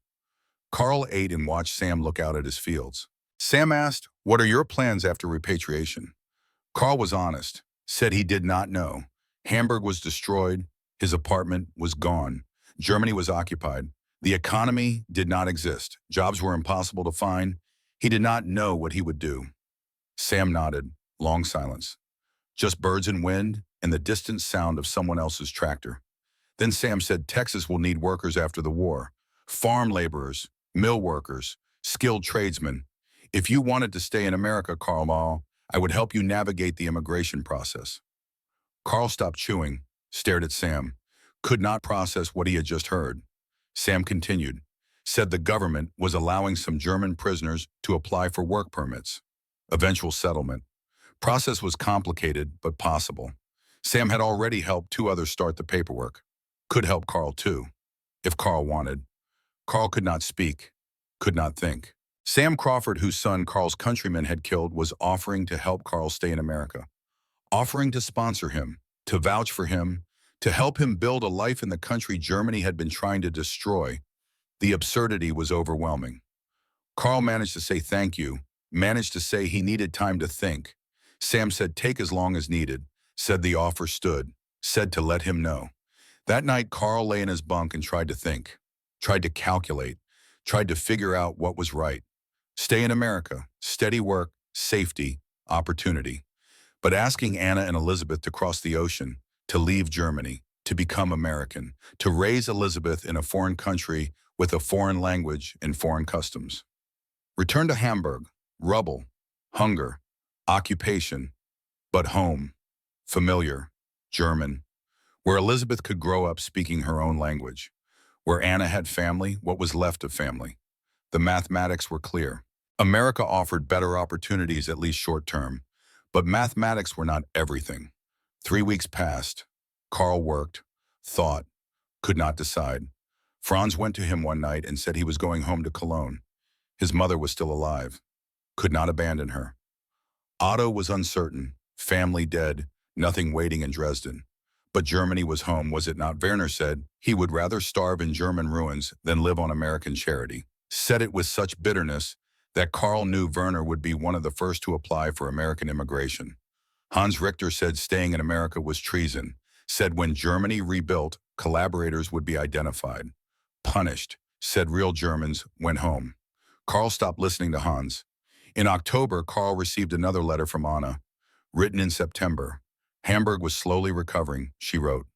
Karl ate and watched Sam look out at his fields. Sam asked, "What are your plans after repatriation?" Karl was honest, said he did not know. Hamburg was destroyed. His apartment was gone. Germany was occupied. The economy did not exist. Jobs were impossible to find. He did not know what he would do. Sam nodded. Long silence. Just birds and wind and the distant sound of someone else's tractor. Then Sam said Texas will need workers after the war. Farm laborers, mill workers, skilled tradesmen. If you wanted to stay in America, Carl, I would help you navigate the immigration process. Carl stopped chewing, stared at Sam, could not process what he had just heard. Sam continued, said the government was allowing some German prisoners to apply for work permits. Eventual settlement. Process was complicated, but possible. Sam had already helped 2 others start the paperwork. Could help Carl too, if Carl wanted. Carl could not speak, could not think. Sam Crawford, whose son Carl's countrymen had killed, was offering to help Carl stay in America, offering to sponsor him, to vouch for him, to help him build a life in the country Germany had been trying to destroy. The absurdity was overwhelming. Carl managed to say thank you, managed to say he needed time to think. Sam said take as long as needed, said the offer stood, said to let him know. That night, Carl lay in his bunk and tried to think, tried to calculate, tried to figure out what was right. Stay in America, steady work, safety, opportunity. But asking Anna and Elizabeth to cross the ocean, to leave Germany, to become American, to raise Elizabeth in a foreign country with a foreign language and foreign customs. Return to Hamburg, rubble, hunger, occupation, but home, familiar, German, where Elizabeth could grow up speaking her own language, where Anna had family, what was left of family. The mathematics were clear. America offered better opportunities, at least short term, but mathematics were not everything. 3 weeks passed. Carl worked, thought, could not decide. Franz went to him one night and said he was going home to Cologne. His mother was still alive, could not abandon her. Otto was uncertain, family dead, nothing waiting in Dresden. But Germany was home, was it not? Werner said he would rather starve in German ruins than live on American charity. Said it with such bitterness that Carl knew Werner would be one of the first to apply for American immigration. Hans Richter said staying in America was treason, said when Germany rebuilt, collaborators would be identified. Punished, said real Germans went home. Carl stopped listening to Hans. In October, Carl received another letter from Anna, written in September. Hamburg was slowly recovering, she wrote.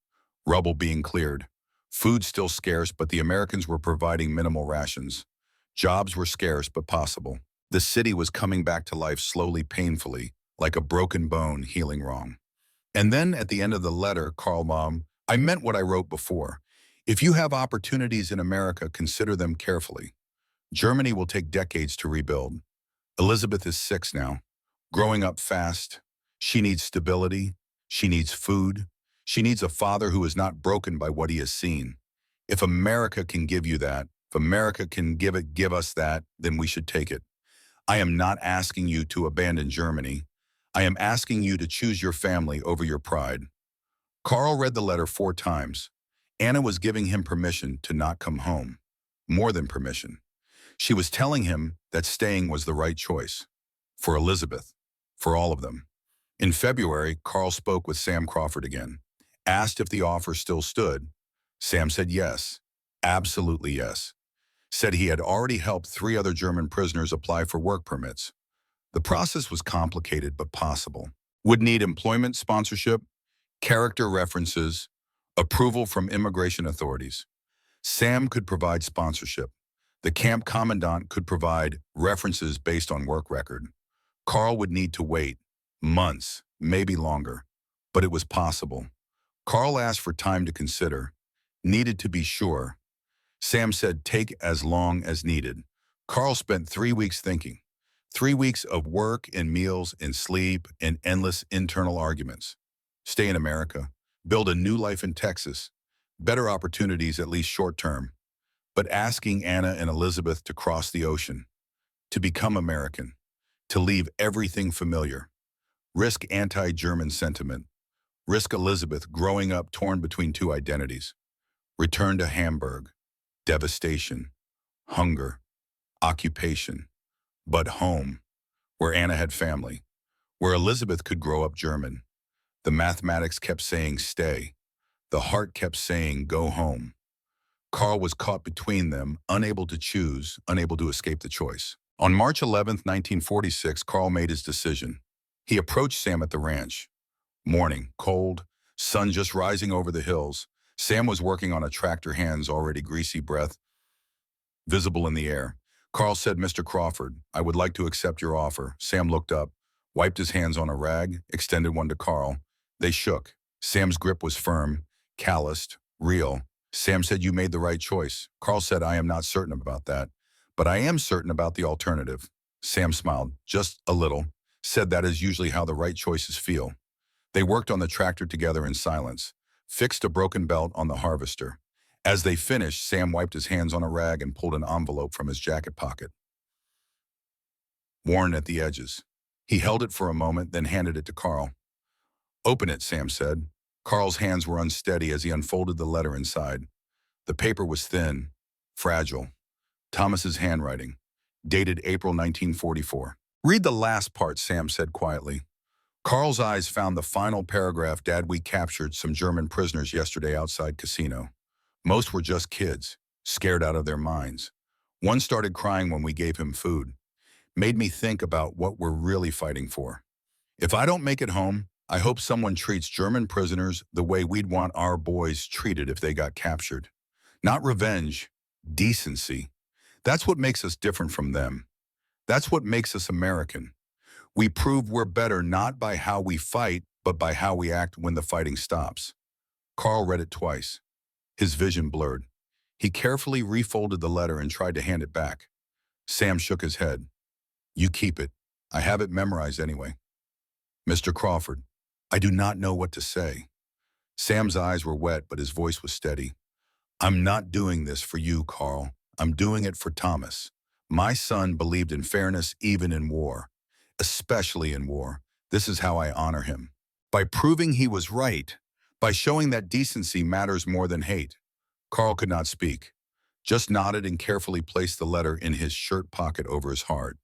Rubble being cleared. Food still scarce, but the Americans were providing minimal rations. Jobs were scarce, but possible. The city was coming back to life slowly, painfully, like a broken bone healing wrong. And then at the end of the letter, Carl, I meant what I wrote before. If you have opportunities in America, consider them carefully. Germany will take decades to rebuild. Elizabeth is 6 now, growing up fast. She needs stability. She needs food. She needs a father who is not broken by what he has seen. If America can give you that, if America can give us that, then we should take it. I am not asking you to abandon Germany. I am asking you to choose your family over your pride. Carl read the letter 4 times. Anna was giving him permission to not come home. More than permission. She was telling him that staying was the right choice. For Elizabeth. For all of them. In February, Carl spoke with Sam Crawford again. Asked if the offer still stood. Sam said yes. Absolutely yes. Said he had already helped 3 other German prisoners apply for work permits. The process was complicated but possible. Would need employment sponsorship, character references, approval from immigration authorities. Sam could provide sponsorship. The camp commandant could provide references based on work record. Carl would need to wait months, maybe longer, but it was possible. Carl asked for time to consider, needed to be sure. Sam said take as long as needed. Carl spent 3 weeks thinking. 3 weeks of work and meals and sleep and endless internal arguments. Stay in America, build a new life in Texas, better opportunities at least short term, but asking Anna and Elizabeth to cross the ocean, to become American, to leave everything familiar, risk anti-German sentiment, risk Elizabeth growing up torn between 2 identities, return to Hamburg, devastation, hunger, occupation, but home, where Anna had family, where Elizabeth could grow up German. The mathematics kept saying stay. The heart kept saying go home. Carl was caught between them, unable to choose, unable to escape the choice. On March 11th, 1946, Carl made his decision. He approached Sam at the ranch. Morning, cold, sun just rising over the hills. Sam was working on a tractor, hands already greasy, breath visible in the air. Carl said, "Mr. Crawford, I would like to accept your offer." Sam looked up, wiped his hands on a rag, extended one to Carl. They shook. Sam's grip was firm, calloused, real. Sam said, "You made the right choice." Carl said, "I am not certain about that, but I am certain about the alternative." Sam smiled, just a little, said that is usually how the right choices feel. They worked on the tractor together in silence, fixed a broken belt on the harvester. As they finished, Sam wiped his hands on a rag and pulled an envelope from his jacket pocket, worn at the edges. He held it for a moment, then handed it to Carl. "Open it," Sam said. Carl's hands were unsteady as he unfolded the letter inside. The paper was thin, fragile. Thomas's handwriting, dated April 1944. "Read the last part," Sam said quietly. Carl's eyes found the final paragraph. "Dad, we captured some German prisoners yesterday outside casino. Most were just kids, scared out of their minds. One started crying when we gave him food. Made me think about what we're really fighting for. If I don't make it home, I hope someone treats German prisoners the way we'd want our boys treated if they got captured. Not revenge, decency. That's what makes us different from them. That's what makes us American. We prove we're better not by how we fight, but by how we act when the fighting stops." Carl read it twice. His vision blurred. He carefully refolded the letter and tried to hand it back. Sam shook his head. "You keep it. I have it memorized anyway." "Mr. Crawford, I do not know what to say." Sam's eyes were wet, but his voice was steady. "I'm not doing this for you, Carl. I'm doing it for Thomas. My son believed in fairness even in war, especially in war. This is how I honor him. By proving he was right, by showing that decency matters more than hate." Carl could not speak, just nodded and carefully placed the letter in his shirt pocket over his heart.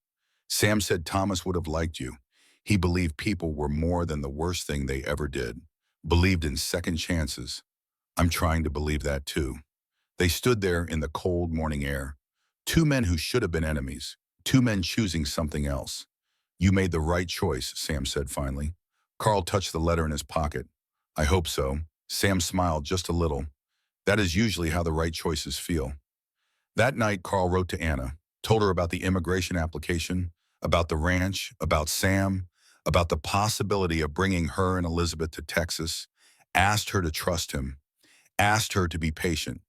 Sam said, "Thomas would have liked you. He believed people were more than the worst thing they ever did. Believed in second chances. I'm trying to believe that too." They stood there in the cold morning air. Two men who should have been enemies. Two men choosing something else. "You made the right choice," Sam said finally. Carl touched the letter in his pocket. "I hope so." Sam smiled just a little. That is usually how the right choices feel. That night, Carl wrote to Anna, told her about the immigration application, about the ranch, about Sam, about the possibility of bringing her and Elizabeth to Texas, asked her to trust him, asked her to be patient,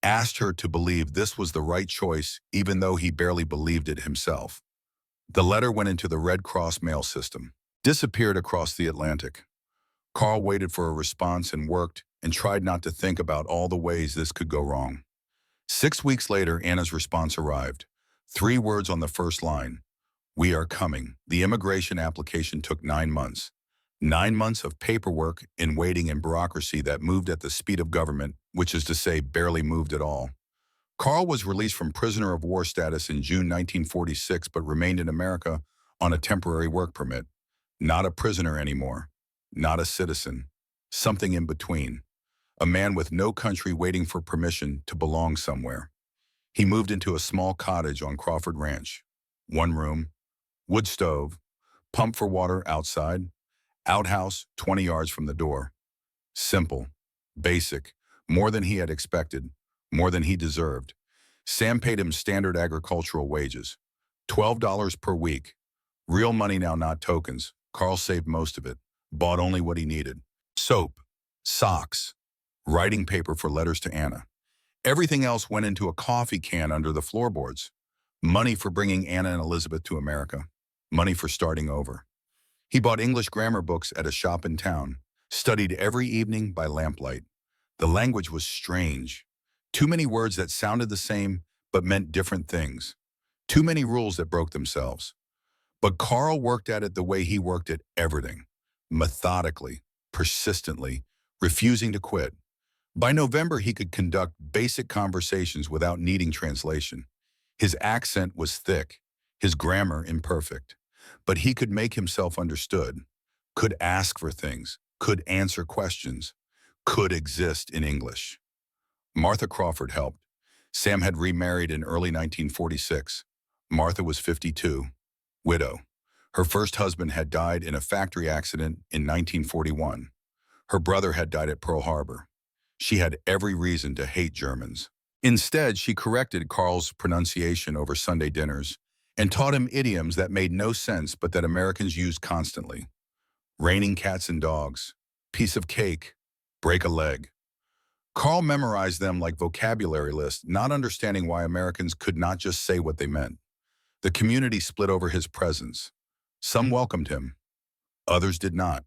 asked her to believe this was the right choice even though he barely believed it himself. The letter went into the Red Cross mail system, disappeared across the Atlantic. Carl waited for a response and worked and tried not to think about all the ways this could go wrong. 6 weeks later, Anna's response arrived. 3 words on the first line. "We are coming." The immigration application took 9 months. 9 months of paperwork and waiting and bureaucracy that moved at the speed of government, which is to say barely moved at all. Carl was released from prisoner of war status in June 1946 but remained in America on a temporary work permit. Not a prisoner anymore. Not a citizen. Something in between. A man with no country waiting for permission to belong somewhere. He moved into a small cottage on Crawford Ranch. 1 room, wood stove, pump for water outside, outhouse 20 yards from the door. Simple, basic, more than he had expected, more than he deserved. Sam paid him standard agricultural wages, $12 per week. Real money now, not tokens. Carl saved most of it, bought only what he needed. Soap, socks, writing paper for letters to Anna. Everything else went into a coffee can under the floorboards. Money for bringing Anna and Elizabeth to America. Money for starting over. He bought English grammar books at a shop in town, studied every evening by lamplight. The language was strange. Too many words that sounded the same but meant different things. Too many rules that broke themselves. But Carl worked at it the way he worked at everything. Methodically, persistently, refusing to quit. By November, he could conduct basic conversations without needing translation. His accent was thick, his grammar imperfect, but he could make himself understood, could ask for things, could answer questions, could exist in English. Martha Crawford helped. Sam had remarried in early 1946. Martha was 52, widow. Her first husband had died in a factory accident in 1941. Her brother had died at Pearl Harbor. She had every reason to hate Germans. Instead, she corrected Carl's pronunciation over Sunday dinners and taught him idioms that made no sense but that Americans used constantly. Raining cats and dogs, piece of cake, break a leg. Carl memorized them like vocabulary lists, not understanding why Americans could not just say what they meant. The community split over his presence. Some welcomed him, others did not.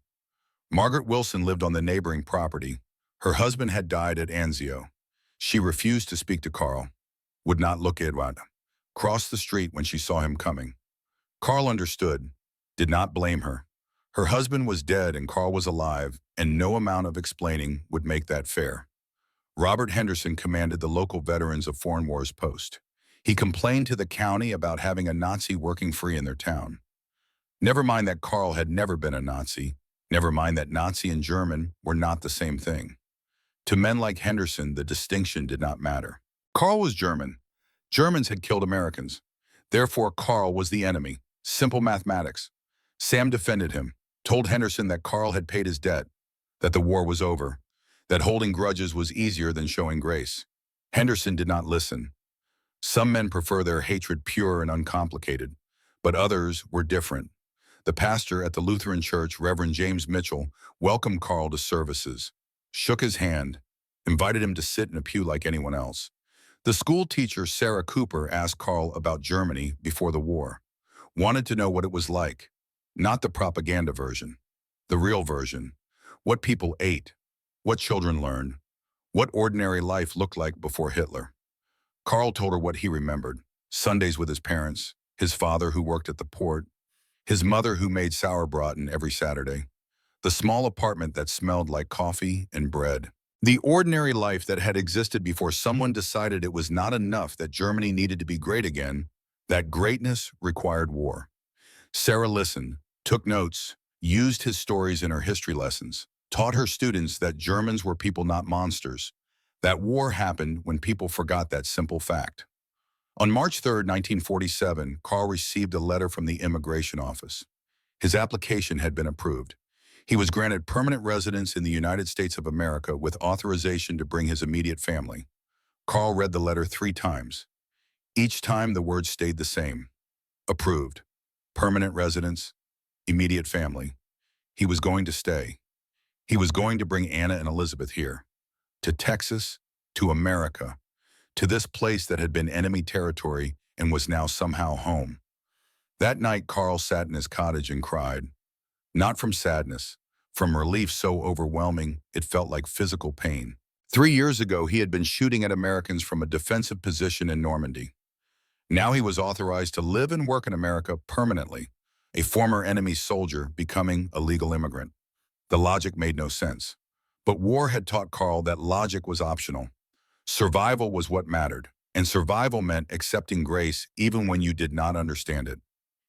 Margaret Wilson lived on the neighboring property. Her husband had died at Anzio. She refused to speak to Carl, would not look at him, crossed the street when she saw him coming. Carl understood, did not blame her. Her husband was dead and Carl was alive, and no amount of explaining would make that fair. Robert Henderson commanded the local Veterans of Foreign Wars post. He complained to the county about having a Nazi working free in their town. Never mind that Carl had never been a Nazi. Never mind that Nazi and German were not the same thing. To men like Henderson, the distinction did not matter. Carl was German. Germans had killed Americans. Therefore, Carl was the enemy. Simple mathematics. Sam defended him, told Henderson that Carl had paid his debt, that the war was over, that holding grudges was easier than showing grace. Henderson did not listen. Some men prefer their hatred pure and uncomplicated, but others were different. The pastor at the Lutheran Church, Reverend James Mitchell, welcomed Carl to services, shook his hand, invited him to sit in a pew like anyone else. The school teacher, Sarah Cooper, asked Carl about Germany before the war, wanted to know what it was like, not the propaganda version, the real version, what people ate, what children learned, what ordinary life looked like before Hitler. Carl told her what he remembered, Sundays with his parents, his father who worked at the port, his mother who made sauerbraten every Saturday, the small apartment that smelled like coffee and bread. The ordinary life that had existed before someone decided it was not enough that Germany needed to be great again, that greatness required war. Sarah listened, took notes, used his stories in her history lessons, taught her students that Germans were people, not monsters, that war happened when people forgot that simple fact. On March 3, 1947, Carl received a letter from the immigration office. His application had been approved. He was granted permanent residence in the United States of America with authorization to bring his immediate family. Carl read the letter 3 times. Each time the words stayed the same. Approved. Permanent residence. Immediate family. He was going to stay. He was going to bring Anna and Elizabeth here. To Texas, to America, to this place that had been enemy territory and was now somehow home. That night, Carl sat in his cottage and cried. Not from sadness, from relief so overwhelming it felt like physical pain. 3 years ago, he had been shooting at Americans from a defensive position in Normandy. Now he was authorized to live and work in America permanently, a former enemy soldier becoming a legal immigrant. The logic made no sense. But war had taught Carl that logic was optional. Survival was what mattered, and survival meant accepting grace even when you did not understand it.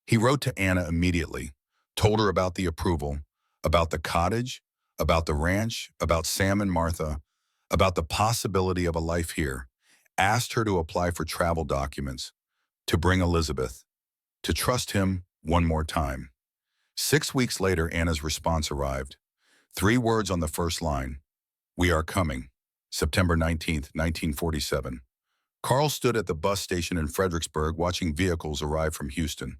He wrote to Anna immediately, told her about the approval, about the cottage, about the ranch, about Sam and Martha, about the possibility of a life here, asked her to apply for travel documents, to bring Elizabeth, to trust him one more time. 6 weeks later, Anna's response arrived. 3 words on the first line. We are coming. September 19, 1947. Carl stood at the bus station in Fredericksburg watching vehicles arrive from Houston.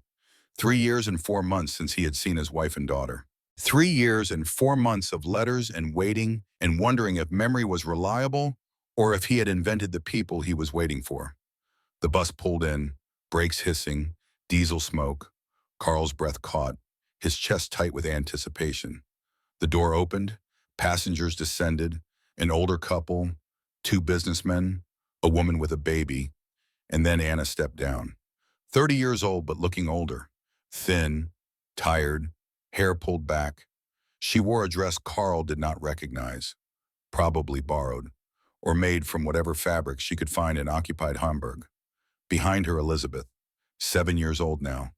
3 years and 4 months since he had seen his wife and daughter. 3 years and 4 months of letters and waiting and wondering if memory was reliable or if he had invented the people he was waiting for. The bus pulled in, brakes hissing, diesel smoke. Carl's breath caught, his chest tight with anticipation. The door opened, passengers descended, an older couple, 2 businessmen, a woman with a baby, and then Anna stepped down. 30 years old but looking older, thin, tired, hair pulled back. She wore a dress Carl did not recognize, probably borrowed, or made from whatever fabric she could find in occupied Hamburg. Behind her, Elizabeth, 7 years old now,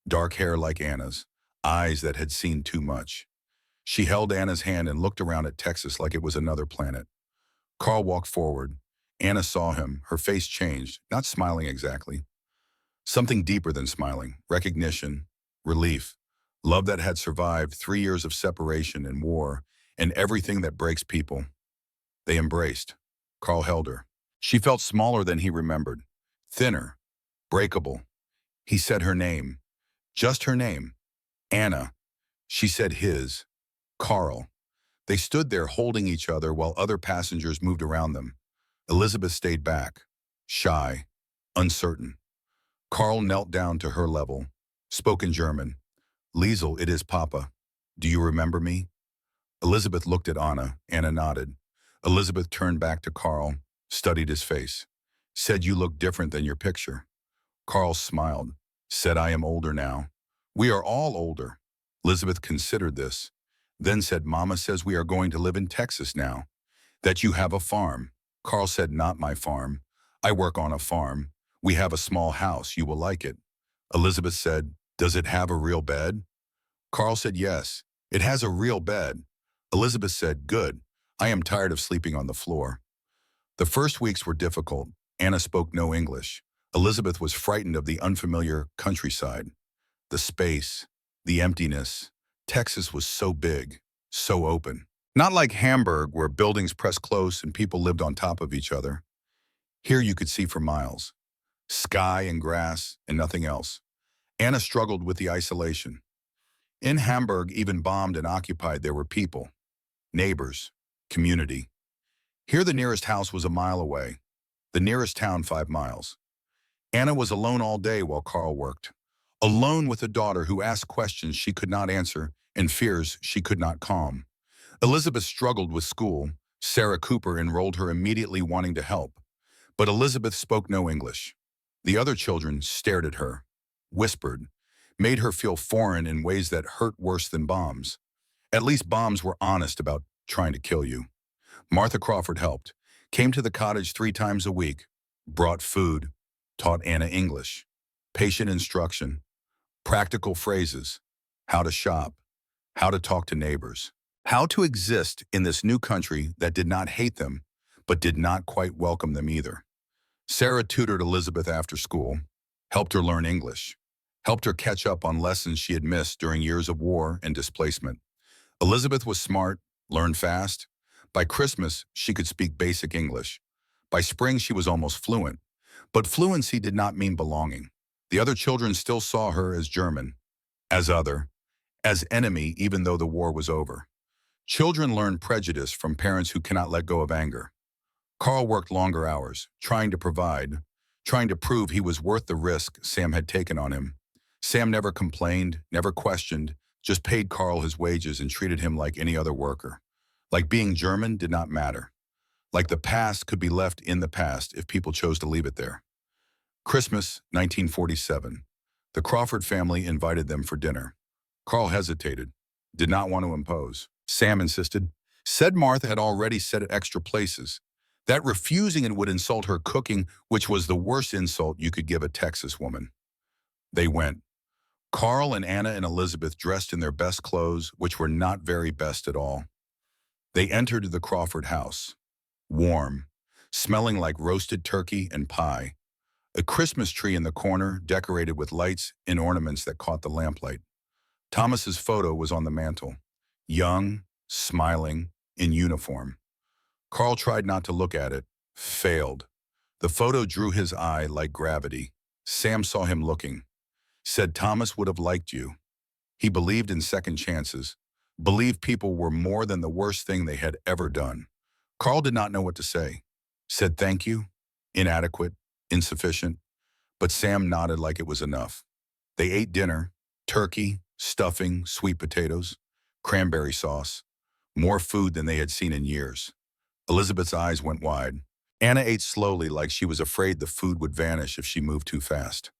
dark hair like Anna's, eyes that had seen too much. She held Anna's hand and looked around at Texas like it was another planet. Carl walked forward. Anna saw him. Her face changed, not smiling exactly. Something deeper than smiling, recognition, relief, love that had survived 3 years of separation and war and everything that breaks people. They embraced. Carl held her. She felt smaller than he remembered, thinner, breakable. He said her name, just her name, Anna. She said his, Carl. They stood there holding each other while other passengers moved around them. Elizabeth stayed back, shy, uncertain. Carl knelt down to her level, spoke in German. Liesel, it is Papa. Do you remember me? Elizabeth looked at Anna. Anna nodded. Elizabeth turned back to Carl, studied his face. Said you look different than your picture. Carl smiled. Said I am older now. We are all older. Elizabeth considered this, then said Mama says we are going to live in Texas now. That you have a farm. Carl said not my farm. I work on a farm. We have a small house. You will like it. Elizabeth said, does it have a real bed? Carl said yes. It has a real bed. Elizabeth said, good. I am tired of sleeping on the floor. The first weeks were difficult. Anna spoke no English. Elizabeth was frightened of the unfamiliar countryside. The space, the emptiness. Texas was so big, so open. Not like Hamburg, where buildings pressed close and people lived on top of each other. Here you could see for miles. Sky and grass and nothing else. Anna struggled with the isolation. In Hamburg, even bombed and occupied, there were people, neighbors, community. Here the nearest house was a mile away, the nearest town 5 miles. Anna was alone all day while Carl worked. Alone with a daughter who asked questions she could not answer and fears she could not calm. Elizabeth struggled with school. Sarah Cooper enrolled her immediately, wanting to help. But Elizabeth spoke no English. The other children stared at her, whispered, made her feel foreign in ways that hurt worse than bombs. At least bombs were honest about trying to kill you. Martha Crawford helped, came to the cottage 3 times a week, brought food, taught Anna English, patient instruction, practical phrases, how to shop, how to talk to neighbors, how to exist in this new country that did not hate them, but did not quite welcome them either. Sarah tutored Elizabeth after school, helped her learn English, helped her catch up on lessons she had missed during years of war and displacement. Elizabeth was smart, learned fast. By Christmas, she could speak basic English. By spring, she was almost fluent. But fluency did not mean belonging. The other children still saw her as German, as other, as enemy, even though the war was over. Children learn prejudice from parents who cannot let go of anger. Carl worked longer hours, trying to provide, trying to prove he was worth the risk Sam had taken on him. Sam never complained, never questioned, just paid Carl his wages and treated him like any other worker. Like being German did not matter. Like the past could be left in the past if people chose to leave it there. Christmas, 1947. The Crawford family invited them for dinner. Carl hesitated, did not want to impose. Sam insisted, said Martha had already set at extra places, that refusing it would insult her cooking, which was the worst insult you could give a Texas woman. They went. Carl and Anna and Elizabeth dressed in their best clothes, which were not very best at all. They entered the Crawford house, warm, smelling like roasted turkey and pie. A Christmas tree in the corner, decorated with lights and ornaments that caught the lamplight. Thomas's photo was on the mantel, young, smiling, in uniform. Carl tried not to look at it, failed. The photo drew his eye like gravity. Sam saw him looking, said Thomas would have liked you. He believed in second chances, believed people were more than the worst thing they had ever done. Carl did not know what to say. Said thank you, inadequate, insufficient, but Sam nodded like it was enough. They ate dinner, turkey, stuffing, sweet potatoes, cranberry sauce, more food than they had seen in years. Elizabeth's eyes went wide. Anna ate slowly like she was afraid the food would vanish if she moved too fast.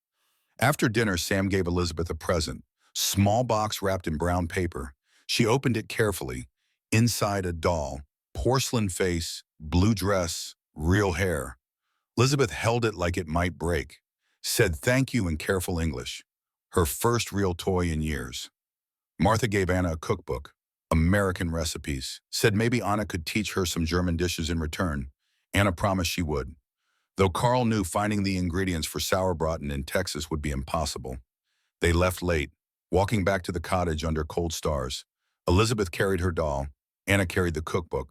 After dinner, Sam gave Elizabeth a present, small box wrapped in brown paper. She opened it carefully. Inside a doll, porcelain face, blue dress, real hair. Elizabeth held it like it might break, said thank you in careful English, her first real toy in years. Martha gave Anna a cookbook, American recipes, said maybe Anna could teach her some German dishes in return. Anna promised she would. Though Carl knew finding the ingredients for sauerbraten in Texas would be impossible, they left late, walking back to the cottage under cold stars. Elizabeth carried her doll. Anna carried the cookbook.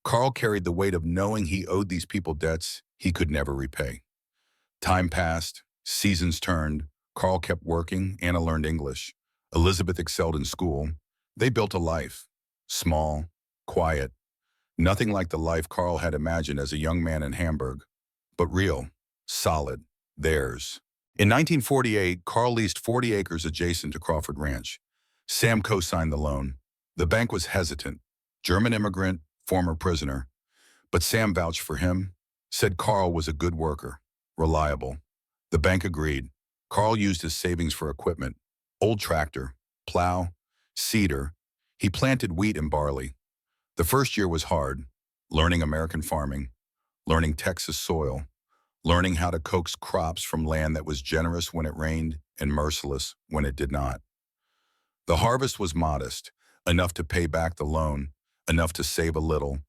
Carl carried the weight of knowing he owed these people debts he could never repay. Time passed, seasons turned. Carl kept working, Anna learned English. Elizabeth excelled in school. They built a life. Small, quiet, nothing like the life Carl had imagined as a young man in Hamburg, but real, solid, theirs. In 1948, Carl leased 40 acres adjacent to Crawford Ranch. Sam co-signed the loan. The bank was hesitant. German immigrant, former prisoner. But Sam vouched for him, said Carl was a good worker, reliable. The bank agreed. Carl used his savings for equipment, old tractor, plow, seeder. He planted wheat and barley. The first year was hard, learning American farming, learning Texas soil, learning how to coax crops from land that was generous when it rained and merciless when it did not. The harvest was modest, enough to pay back the loan, enough to save a little,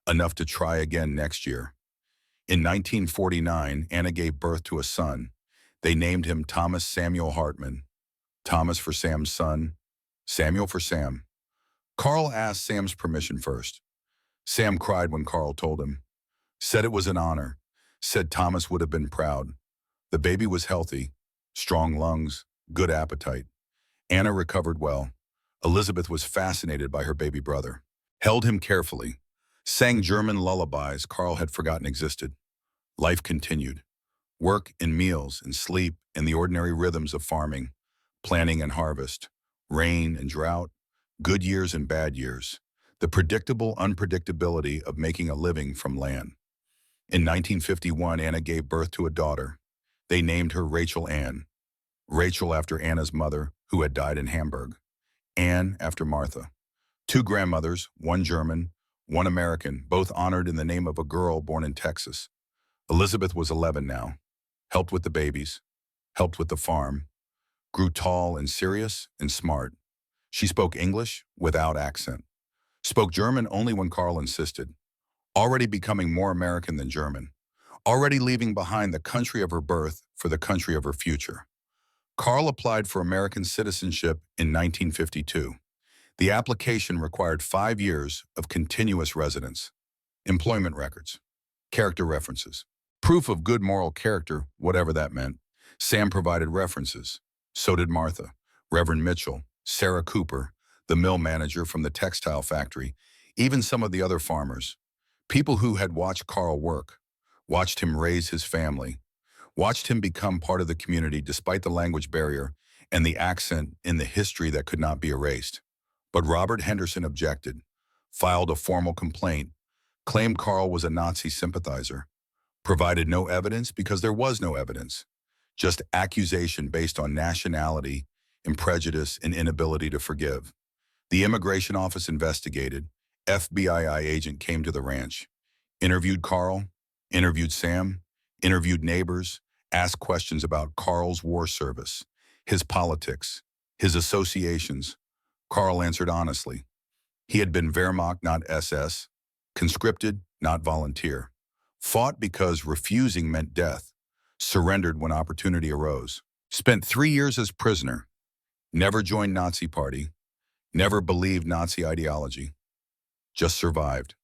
enough to try again next year. In 1949, Anna gave birth to a son. They named him Thomas Samuel Hartman. Thomas for Sam's son, Samuel for Sam. Carl asked Sam's permission first. Sam cried when Carl told him. Said it was an honor. Said Thomas would have been proud. The baby was healthy, strong lungs, good appetite. Anna recovered well. Elizabeth was fascinated by her baby brother. Held him carefully. Sang German lullabies Carl had forgotten existed. Life continued. Work and meals and sleep and the ordinary rhythms of farming, planting and harvest, rain and drought, good years and bad years, the predictable unpredictability of making a living from land. In 1951, Anna gave birth to a daughter. They named her Rachel Ann. Rachel after Anna's mother, who had died in Hamburg. Ann after Martha. Two grandmothers, one German, one American, both honored in the name of a girl born in Texas. Elizabeth was 11 now. Helped with the babies, helped with the farm, grew tall and serious and smart. She spoke English without accent. Spoke German only when Carl insisted. Already becoming more American than German. Already leaving behind the country of her birth for the country of her future. Carl applied for American citizenship in 1952. The application required 5 years of continuous residence. Employment records. Character references. Proof of good moral character, whatever that meant. Sam provided references. So did Martha, Reverend Mitchell, Sarah Cooper, the mill manager from the textile factory, even some of the other farmers. People who had watched Carl work, watched him raise his family, watched him become part of the community despite the language barrier and the accent in the history that could not be erased. But Robert Henderson objected, filed a formal complaint, claimed Carl was a Nazi sympathizer, provided no evidence because there was no evidence, just accusation based on nationality and prejudice and inability to forgive. The immigration office investigated. FBI agent came to the ranch, interviewed Carl, interviewed Sam, interviewed neighbors, asked questions about Carl's war service, his politics, his associations. Carl answered honestly. He had been Wehrmacht, not SS, conscripted, not volunteer, fought because refusing meant death, surrendered when opportunity arose, spent 3 years as prisoner, never joined Nazi party, never believed Nazi ideology, just survived.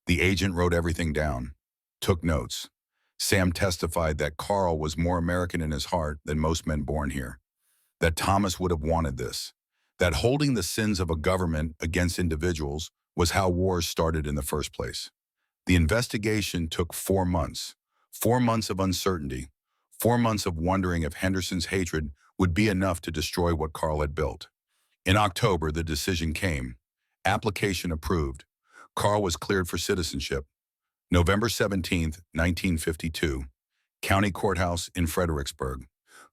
The agent wrote everything down, took notes. Sam testified that Carl was more American in his heart than most men born here, that Thomas would have wanted this, that holding the sins of a government against individuals was how wars started in the first place. The investigation took 4 months, 4 months of uncertainty, 4 months of wondering if Henderson's hatred would be enough to destroy what Carl had built. In October, the decision came. Application approved. Carl was cleared for citizenship. November 17, 1952, County Courthouse in Fredericksburg.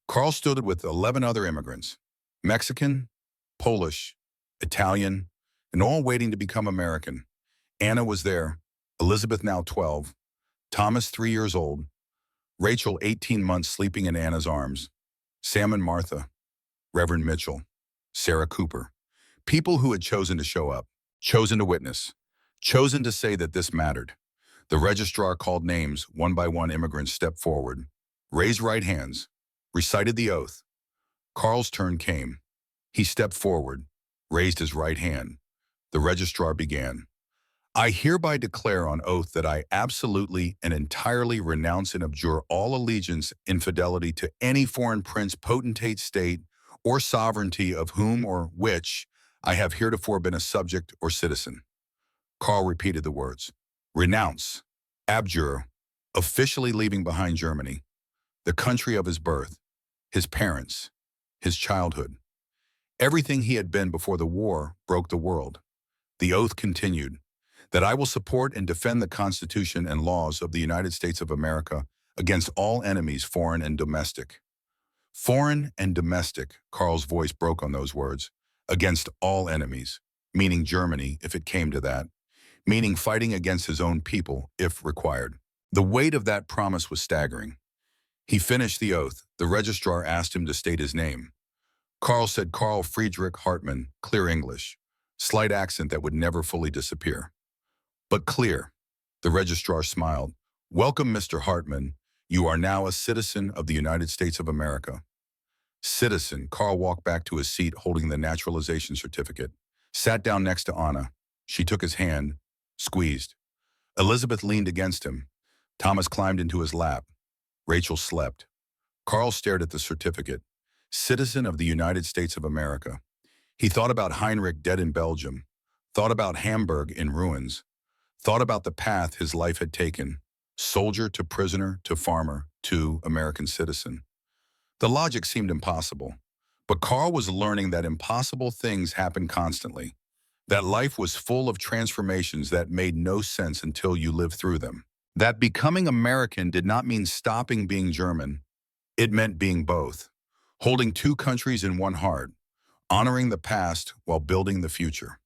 Carl stood with 11 other immigrants, Mexican, Polish, Italian, and all waiting to become American. Anna was there, Elizabeth now 12, Thomas 3 years old, Rachel 18 months sleeping in Anna's arms, Sam and Martha, Reverend Mitchell, Sarah Cooper. People who had chosen to show up, chosen to witness, chosen to say that this mattered. The registrar called names. One by one, immigrants stepped forward, raised right hands, recited the oath. Carl's turn came. He stepped forward, raised his right hand. The registrar began. I hereby declare on oath that I absolutely and entirely renounce and abjure all allegiance, infidelity to any foreign prince, potentate, state, or sovereignty of whom or which I have heretofore been a subject or citizen. Carl repeated the words. Renounce, abjure, officially leaving behind Germany, the country of his birth, his parents, his childhood. Everything he had been before the war broke the world. The oath continued, that I will support and defend the Constitution and laws of the United States of America against all enemies, foreign and domestic. Foreign and domestic, Carl's voice broke on those words, against all enemies, meaning Germany, if it came to that, meaning fighting against his own people, if required. The weight of that promise was staggering. He finished the oath. The registrar asked him to state his name. Carl said Carl Friedrich Hartmann, clear English, slight accent that would never fully disappear. But clear. The registrar smiled. Welcome, Mr. Hartmann. You are now a citizen of the United States of America. Citizen. Carl walked back to his seat holding the naturalization certificate. Sat down next to Anna. She took his hand, squeezed. Elizabeth leaned against him. Thomas climbed into his lap. Rachel slept. Carl stared at the certificate. Citizen of the United States of America. He thought about Heinrich dead in Belgium. Thought about Hamburg in ruins. Thought about the path his life had taken. Soldier to prisoner to farmer to American citizen. The logic seemed impossible. But Carl was learning that impossible things happen constantly. That life was full of transformations that made no sense until you lived through them. That becoming American did not mean stopping being German. It meant being both. Holding two countries in one heart. Honoring the past while building the future.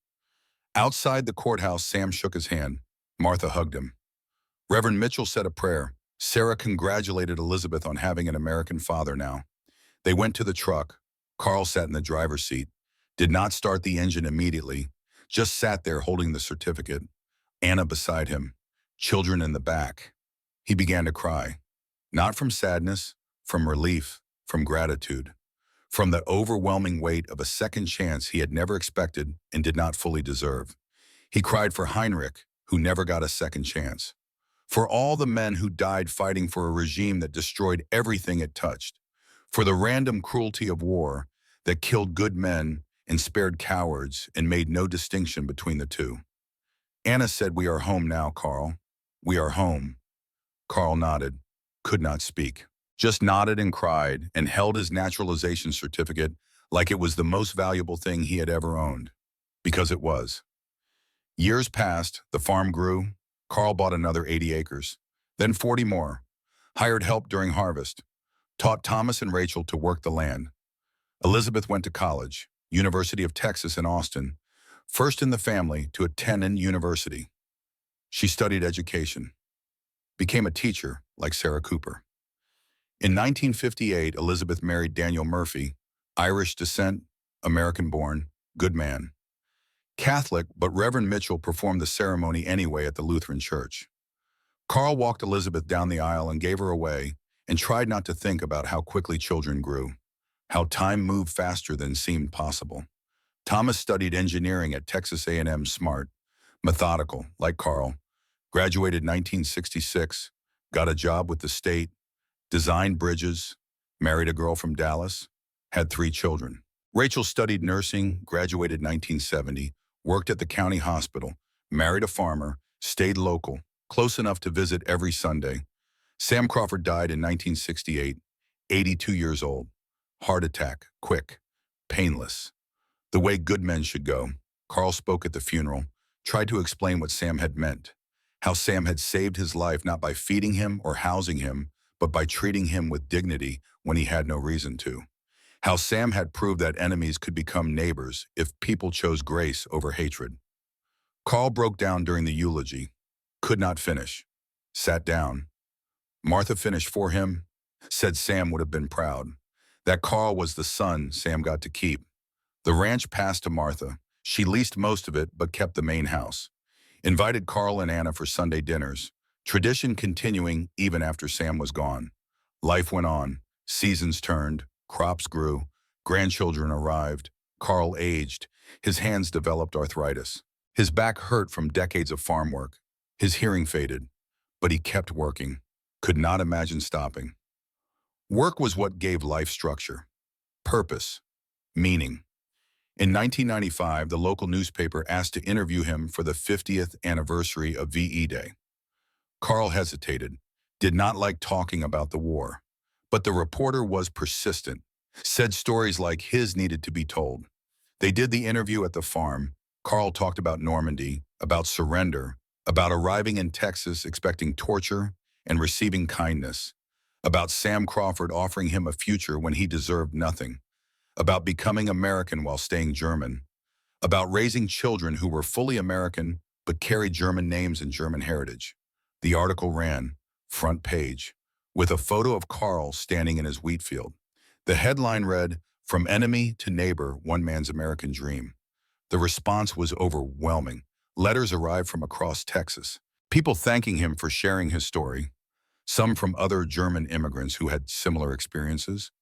Outside the courthouse, Sam shook his hand. Martha hugged him. Reverend Mitchell said a prayer. Sarah congratulated Elizabeth on having an American father now. They went to the truck. Carl sat in the driver's seat. Did not start the engine immediately. Just sat there holding the certificate. Anna beside him. Children in the back. He began to cry. Not from sadness, from relief, from gratitude. From the overwhelming weight of a second chance he had never expected and did not fully deserve. He cried for Heinrich, who never got a second chance. For all the men who died fighting for a regime that destroyed everything it touched. For the random cruelty of war that killed good men and spared cowards and made no distinction between the two. Anna said, "We are home now, Carl. We are home." Carl nodded, could not speak. Just nodded and cried and held his naturalization certificate like it was the most valuable thing he had ever owned. Because it was. Years passed, the farm grew. Carl bought another 80 acres, then 40 more. Hired help during harvest. Taught Thomas and Rachel to work the land. Elizabeth went to college, University of Texas in Austin, first in the family to attend an university. She studied education. Became a teacher like Sarah Cooper. In 1958, Elizabeth married Daniel Murphy, Irish descent, American-born, good man. Catholic, but Reverend Mitchell performed the ceremony anyway at the Lutheran church. Carl walked Elizabeth down the aisle and gave her away and tried not to think about how quickly children grew, how time moved faster than seemed possible. Thomas studied engineering at Texas A&M, smart, methodical, like Carl, graduated 1966, got a job with the state, designed bridges, married a girl from Dallas, had 3 children. Rachel studied nursing, graduated 1970, worked at the county hospital, married a farmer, stayed local, close enough to visit every Sunday. Sam Crawford died in 1968, 82 years old. Heart attack, quick, painless. The way good men should go. Carl spoke at the funeral, tried to explain what Sam had meant, how Sam had saved his life not by feeding him or housing him, but by treating him with dignity when he had no reason to. How Sam had proved that enemies could become neighbors if people chose grace over hatred. Carl broke down during the eulogy, could not finish, sat down. Martha finished for him, said Sam would have been proud. That Carl was the son Sam got to keep. The ranch passed to Martha. She leased most of it but kept the main house. Invited Carl and Anna for Sunday dinners. Tradition continuing even after Sam was gone. Life went on, seasons turned, crops grew, grandchildren arrived, Carl aged, his hands developed arthritis. His back hurt from decades of farm work. His hearing faded, but he kept working, could not imagine stopping. Work was what gave life structure, purpose, meaning. In 1995, the local newspaper asked to interview him for the 50th anniversary of VE Day. Carl hesitated, did not like talking about the war. But the reporter was persistent, said stories like his needed to be told. They did the interview at the farm. Carl talked about Normandy, about surrender, about arriving in Texas expecting torture and receiving kindness, about Sam Crawford offering him a future when he deserved nothing, about becoming American while staying German, about raising children who were fully American but carried German names and German heritage. The article ran, front page, with a photo of Carl standing in his wheat field. The headline read, "From Enemy to Neighbor, One Man's American Dream." The response was overwhelming. Letters arrived from across Texas, people thanking him for sharing his story, some from other German immigrants who had similar experiences,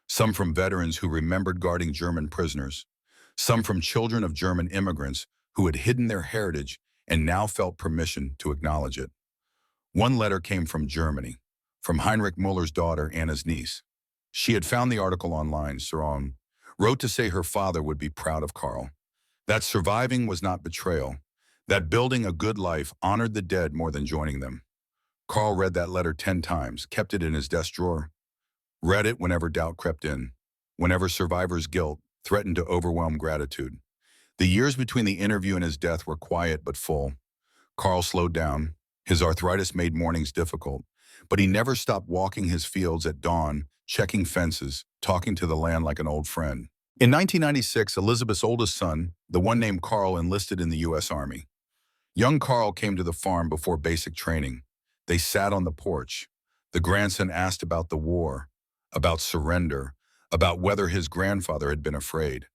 some from veterans who remembered guarding German prisoners, some from children of German immigrants who had hidden their heritage and now felt permission to acknowledge it. One letter came from Germany, from Heinrich Muller's daughter, Anna's niece. She had found the article online, wrote to say her father would be proud of Carl, that surviving was not betrayal, that building a good life honored the dead more than joining them. Carl read that letter 10 times, kept it in his desk drawer, read it whenever doubt crept in, whenever survivor's guilt threatened to overwhelm gratitude. The years between the interview and his death were quiet but full. Carl slowed down. His arthritis made mornings difficult, but he never stopped walking his fields at dawn, checking fences, talking to the land like an old friend. In 1996, Elizabeth's oldest son, the one named Carl, enlisted in the U.S. Army. Young Carl came to the farm before basic training. They sat on the porch. The grandson asked about the war, about surrender, about whether his grandfather had been afraid.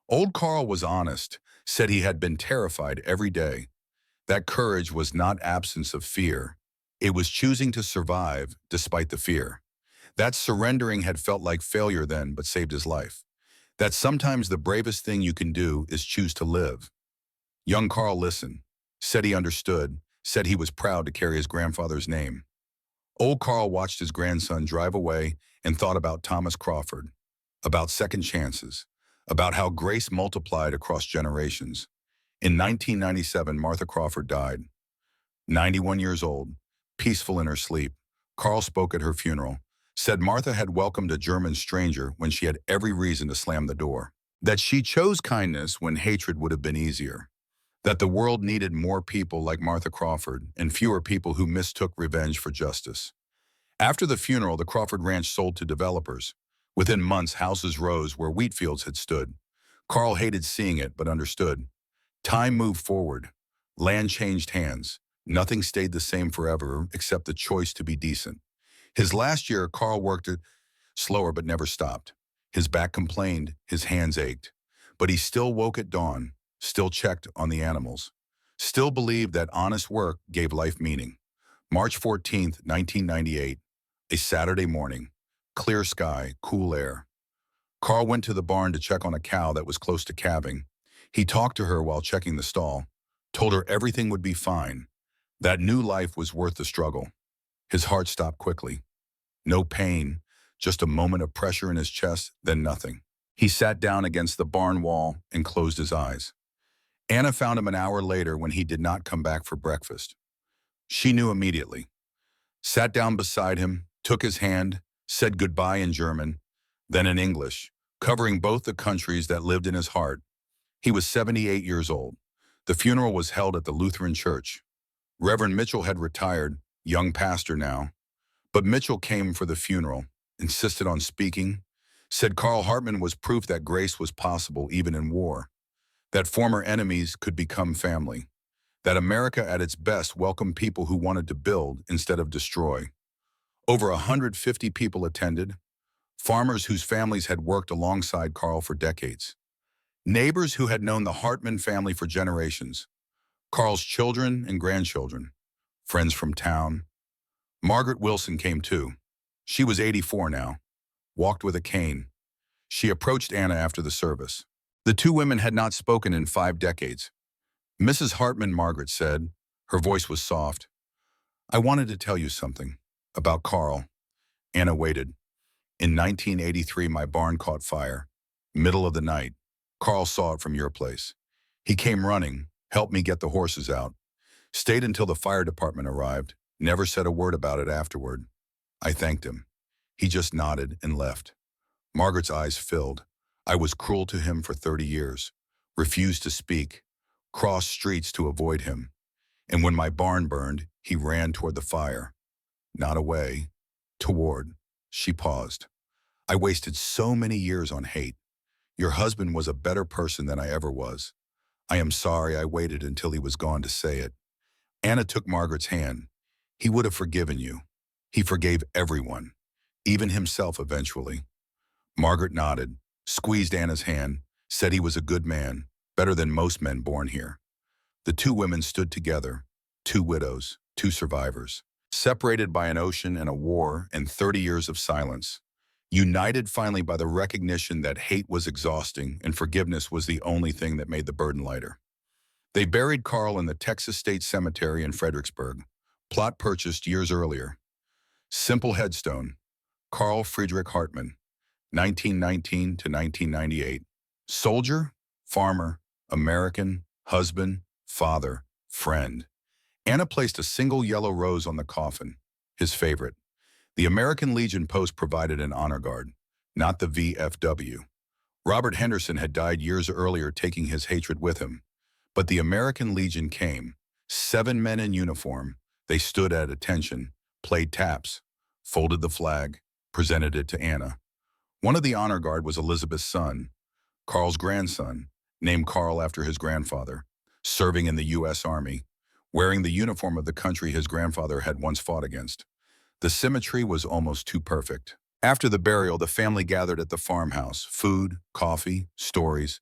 Old Carl was honest, said he had been terrified every day. That courage was not absence of fear. It was choosing to survive despite the fear. That surrendering had felt like failure then, but saved his life. That sometimes the bravest thing you can do is choose to live. Young Carl listened, said he understood, said he was proud to carry his grandfather's name. Old Carl watched his grandson drive away and thought about Thomas Crawford, about second chances, about how grace multiplied across generations. In 1997, Martha Crawford died. 91 years old, peaceful in her sleep, Carl spoke at her funeral, said Martha had welcomed a German stranger when she had every reason to slam the door, that she chose kindness when hatred would have been easier, that the world needed more people like Martha Crawford and fewer people who mistook revenge for justice. After the funeral, the Crawford Ranch sold to developers. Within months, houses rose where wheat fields had stood. Carl hated seeing it, but understood. Time moved forward. Land changed hands. Nothing stayed the same forever except the choice to be decent. His last year, Carl worked it slower but never stopped. His back complained, his hands ached. But he still woke at dawn, still checked on the animals, still believed that honest work gave life meaning. March 14th, 1998, a Saturday morning, clear sky, cool air. Carl went to the barn to check on a cow that was close to calving. He talked to her while checking the stall, told her everything would be fine. That new life was worth the struggle. His heart stopped quickly. No pain, just a moment of pressure in his chest, then nothing. He sat down against the barn wall and closed his eyes. Anna found him an hour later when he did not come back for breakfast. She knew immediately. Sat down beside him, took his hand, said goodbye in German, then in English, covering both the countries that lived in his heart. He was 78 years old. The funeral was held at the Lutheran Church. Reverend Mitchell had retired, young pastor now. But Mitchell came for the funeral, insisted on speaking, said Carl Hartman was proof that grace was possible even in war, that former enemies could become family, that America at its best welcomed people who wanted to build instead of destroy. Over 150 people attended, farmers whose families had worked alongside Carl for decades, neighbors who had known the Hartman family for generations, Carl's children and grandchildren, friends from town. Margaret Wilson came too. She was 84 now, walked with a cane. She approached Anna after the service. The two women had not spoken in 5 decades. Mrs. Hartman, Margaret said. Her voice was soft. I wanted to tell you something. About Carl. Anna waited. In 1983, my barn caught fire. Middle of the night. Carl saw it from your place. He came running, helped me get the horses out. Stayed until the fire department arrived. Never said a word about it afterward. I thanked him. He just nodded and left. Margaret's eyes filled. I was cruel to him for 30 years. Refused to speak. Crossed streets to avoid him. And when my barn burned, he ran toward the fire. Not away. Toward. She paused. I wasted so many years on hate. Your husband was a better person than I ever was. I am sorry I waited until he was gone to say it. Anna took Margaret's hand. He would have forgiven you. He forgave everyone, even himself eventually. Margaret nodded, squeezed Anna's hand, said he was a good man, better than most men born here. The two women stood together, 2 widows, 2 survivors, separated by an ocean and a war and 30 years of silence, united finally by the recognition that hate was exhausting and forgiveness was the only thing that made the burden lighter. They buried Carl in the Texas State Cemetery in Fredericksburg, plot purchased years earlier. Simple headstone, Carl Friedrich Hartmann, 1919 to 1998. Soldier, farmer, American, husband, father, friend. Anna placed a single yellow rose on the coffin, his favorite. The American Legion Post provided an honor guard, not the VFW. Robert Henderson had died years earlier, taking his hatred with him. But the American Legion came, 7 men in uniform. They stood at attention, played taps, folded the flag, presented it to Anna. One of the honor guard was Elizabeth's son, Carl's grandson, named Carl after his grandfather, serving in the U.S. Army, wearing the uniform of the country his grandfather had once fought against. The symmetry was almost too perfect. After the burial, the family gathered at the farmhouse, food, coffee, stories,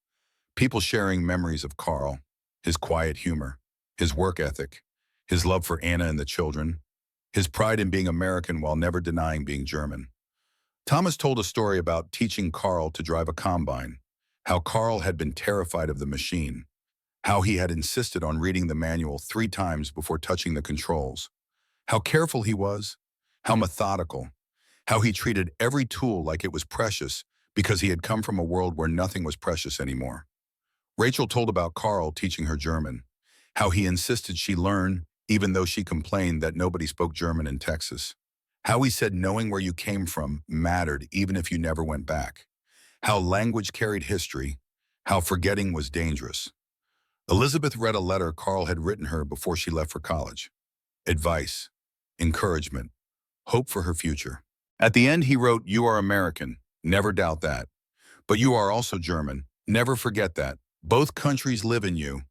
people sharing memories of Carl, his quiet humor, his work ethic, his love for Anna and the children, his pride in being American while never denying being German. Thomas told a story about teaching Carl to drive a combine, how Carl had been terrified of the machine, how he had insisted on reading the manual 3 times before touching the controls, how careful he was, how methodical, how he treated every tool like it was precious because he had come from a world where nothing was precious anymore. Rachel told about Carl teaching her German, how he insisted she learn even though she complained that nobody spoke German in Texas, how he said knowing where you came from mattered even if you never went back, how language carried history, how forgetting was dangerous. Elizabeth read a letter Carl had written her before she left for college. Advice, encouragement, hope for her future. At the end he wrote, "You are American, never doubt that. But you are also German, never forget that. Both countries live in you.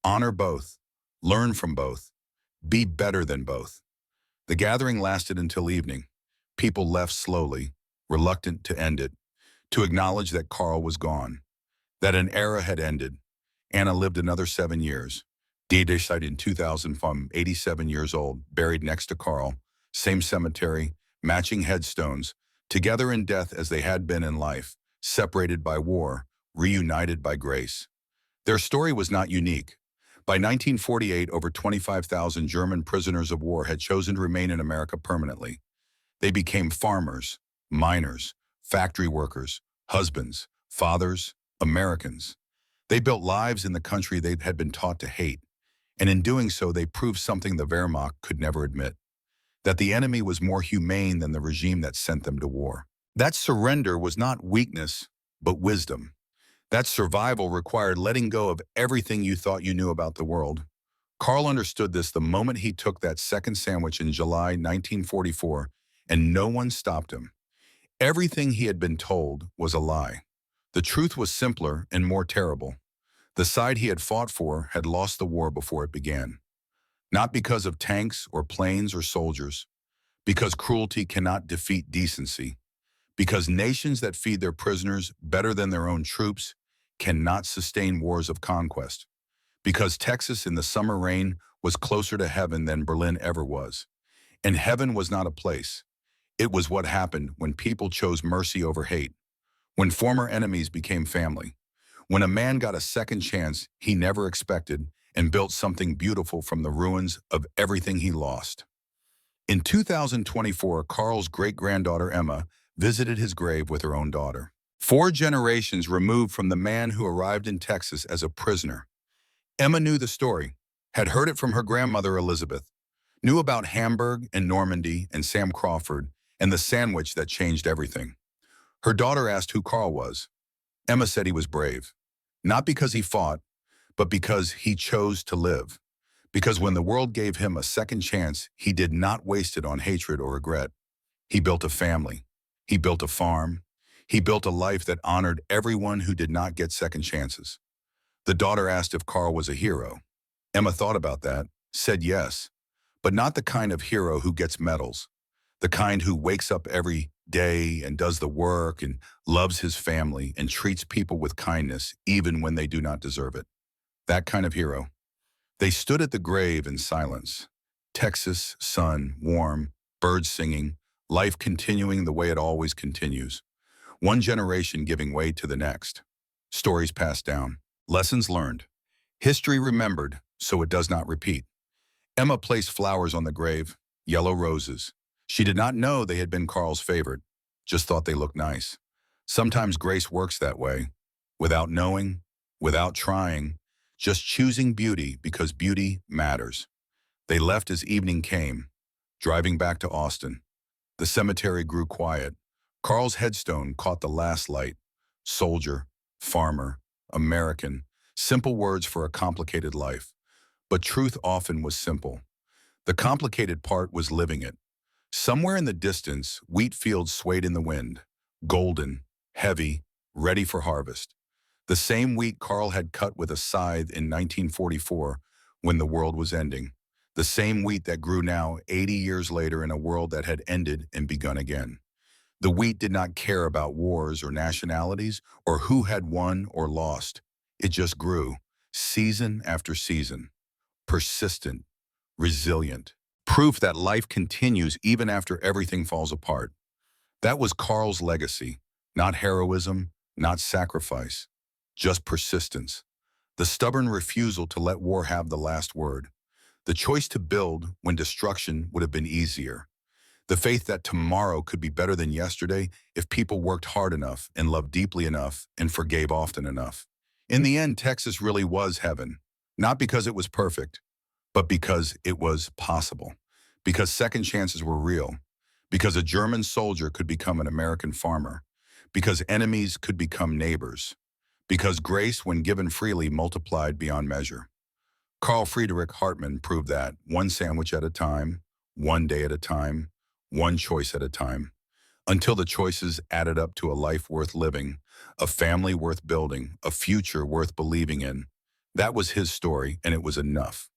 Honor both. Learn from both. Be better than both." The gathering lasted until evening. People left slowly, reluctant to end it, to acknowledge that Carl was gone, that an era had ended. Anna lived another 7 years. Dietrich died in 2000 from 87 years old, buried next to Carl, same cemetery, matching headstones, together in death as they had been in life, separated by war, reunited by grace. Their story was not unique. By 1948, over 25,000 German prisoners of war had chosen to remain in America permanently. They became farmers, miners, factory workers, husbands, fathers, Americans. They built lives in the country they had been taught to hate, and in doing so they proved something the Wehrmacht could never admit, that the enemy was more humane than the regime that sent them to war. That surrender was not weakness, but wisdom. That survival required letting go of everything you thought you knew about the world. Carl understood this the moment he took that second sandwich in July 1944, and no one stopped him. Everything he had been told was a lie. The truth was simpler and more terrible. The side he had fought for had lost the war before it began. Not because of tanks or planes or soldiers, because cruelty cannot defeat decency, because nations that feed their prisoners better than their own troops cannot sustain wars of conquest, Because Texas in the summer rain was closer to heaven than Berlin ever was. And heaven was not a place. It was what happened when people chose mercy over hate, when former enemies became family, when a man got a second chance he never expected and built something beautiful from the ruins of everything he lost. In 2024, Carl's great-granddaughter Emma visited his grave with her own daughter. 4 generations removed from the man who arrived in Texas as a prisoner. Emma knew the story, had heard it from her grandmother Elizabeth, knew about Hamburg and Normandy and Sam Crawford and the sandwich that changed everything. Her daughter asked who Carl was. Emma said he was brave, not because he fought, but because he chose to live. Because when the world gave him a second chance, he did not waste it on hatred or regret. He built a family. He built a farm. He built a life that honored everyone who did not get second chances. The daughter asked if Carl was a hero. Emma thought about that, said yes, but not the kind of hero who gets medals, the kind who wakes up every day and does the work and loves his family and treats people with kindness even when they do not deserve it. That kind of hero. They stood at the grave in silence. Texas, sun, warm, birds singing, life continuing the way it always continues. One generation giving way to the next. Stories passed down. Lessons learned. History remembered, so it does not repeat. Emma placed flowers on the grave, yellow roses. She did not know they had been Carl's favorite, just thought they looked nice. Sometimes grace works that way, without knowing, without trying, just choosing beauty because beauty matters. They left as evening came, driving back to Austin. The cemetery grew quiet. Carl's headstone caught the last light. Soldier, farmer, American, simple words for a complicated life. But truth often was simple. The complicated part was living it. Somewhere in the distance, wheat fields swayed in the wind, golden, heavy, ready for harvest. The same wheat Carl had cut with a scythe in 1944 when the world was ending. The same wheat that grew now 80 years later in a world that had ended and begun again. The wheat did not care about wars or nationalities or who had won or lost. It just grew, season after season, persistent, resilient. Proof that life continues even after everything falls apart. That was Carl's legacy, not heroism, not sacrifice, just persistence. The stubborn refusal to let war have the last word. The choice to build when destruction would have been easier. The faith that tomorrow could be better than yesterday if people worked hard enough and loved deeply enough and forgave often enough. In the end, Texas really was heaven, not because it was perfect, but because it was possible, because second chances were real, because a German soldier could become an American farmer, because enemies could become neighbors, because grace, when given freely, multiplied beyond measure. Carl Friedrich Hartmann proved that, one sandwich at a time, one day at a time, one choice at a time, until the choices added up to a life worth living, a family worth building, a future worth believing in. That was his story, and it was enough.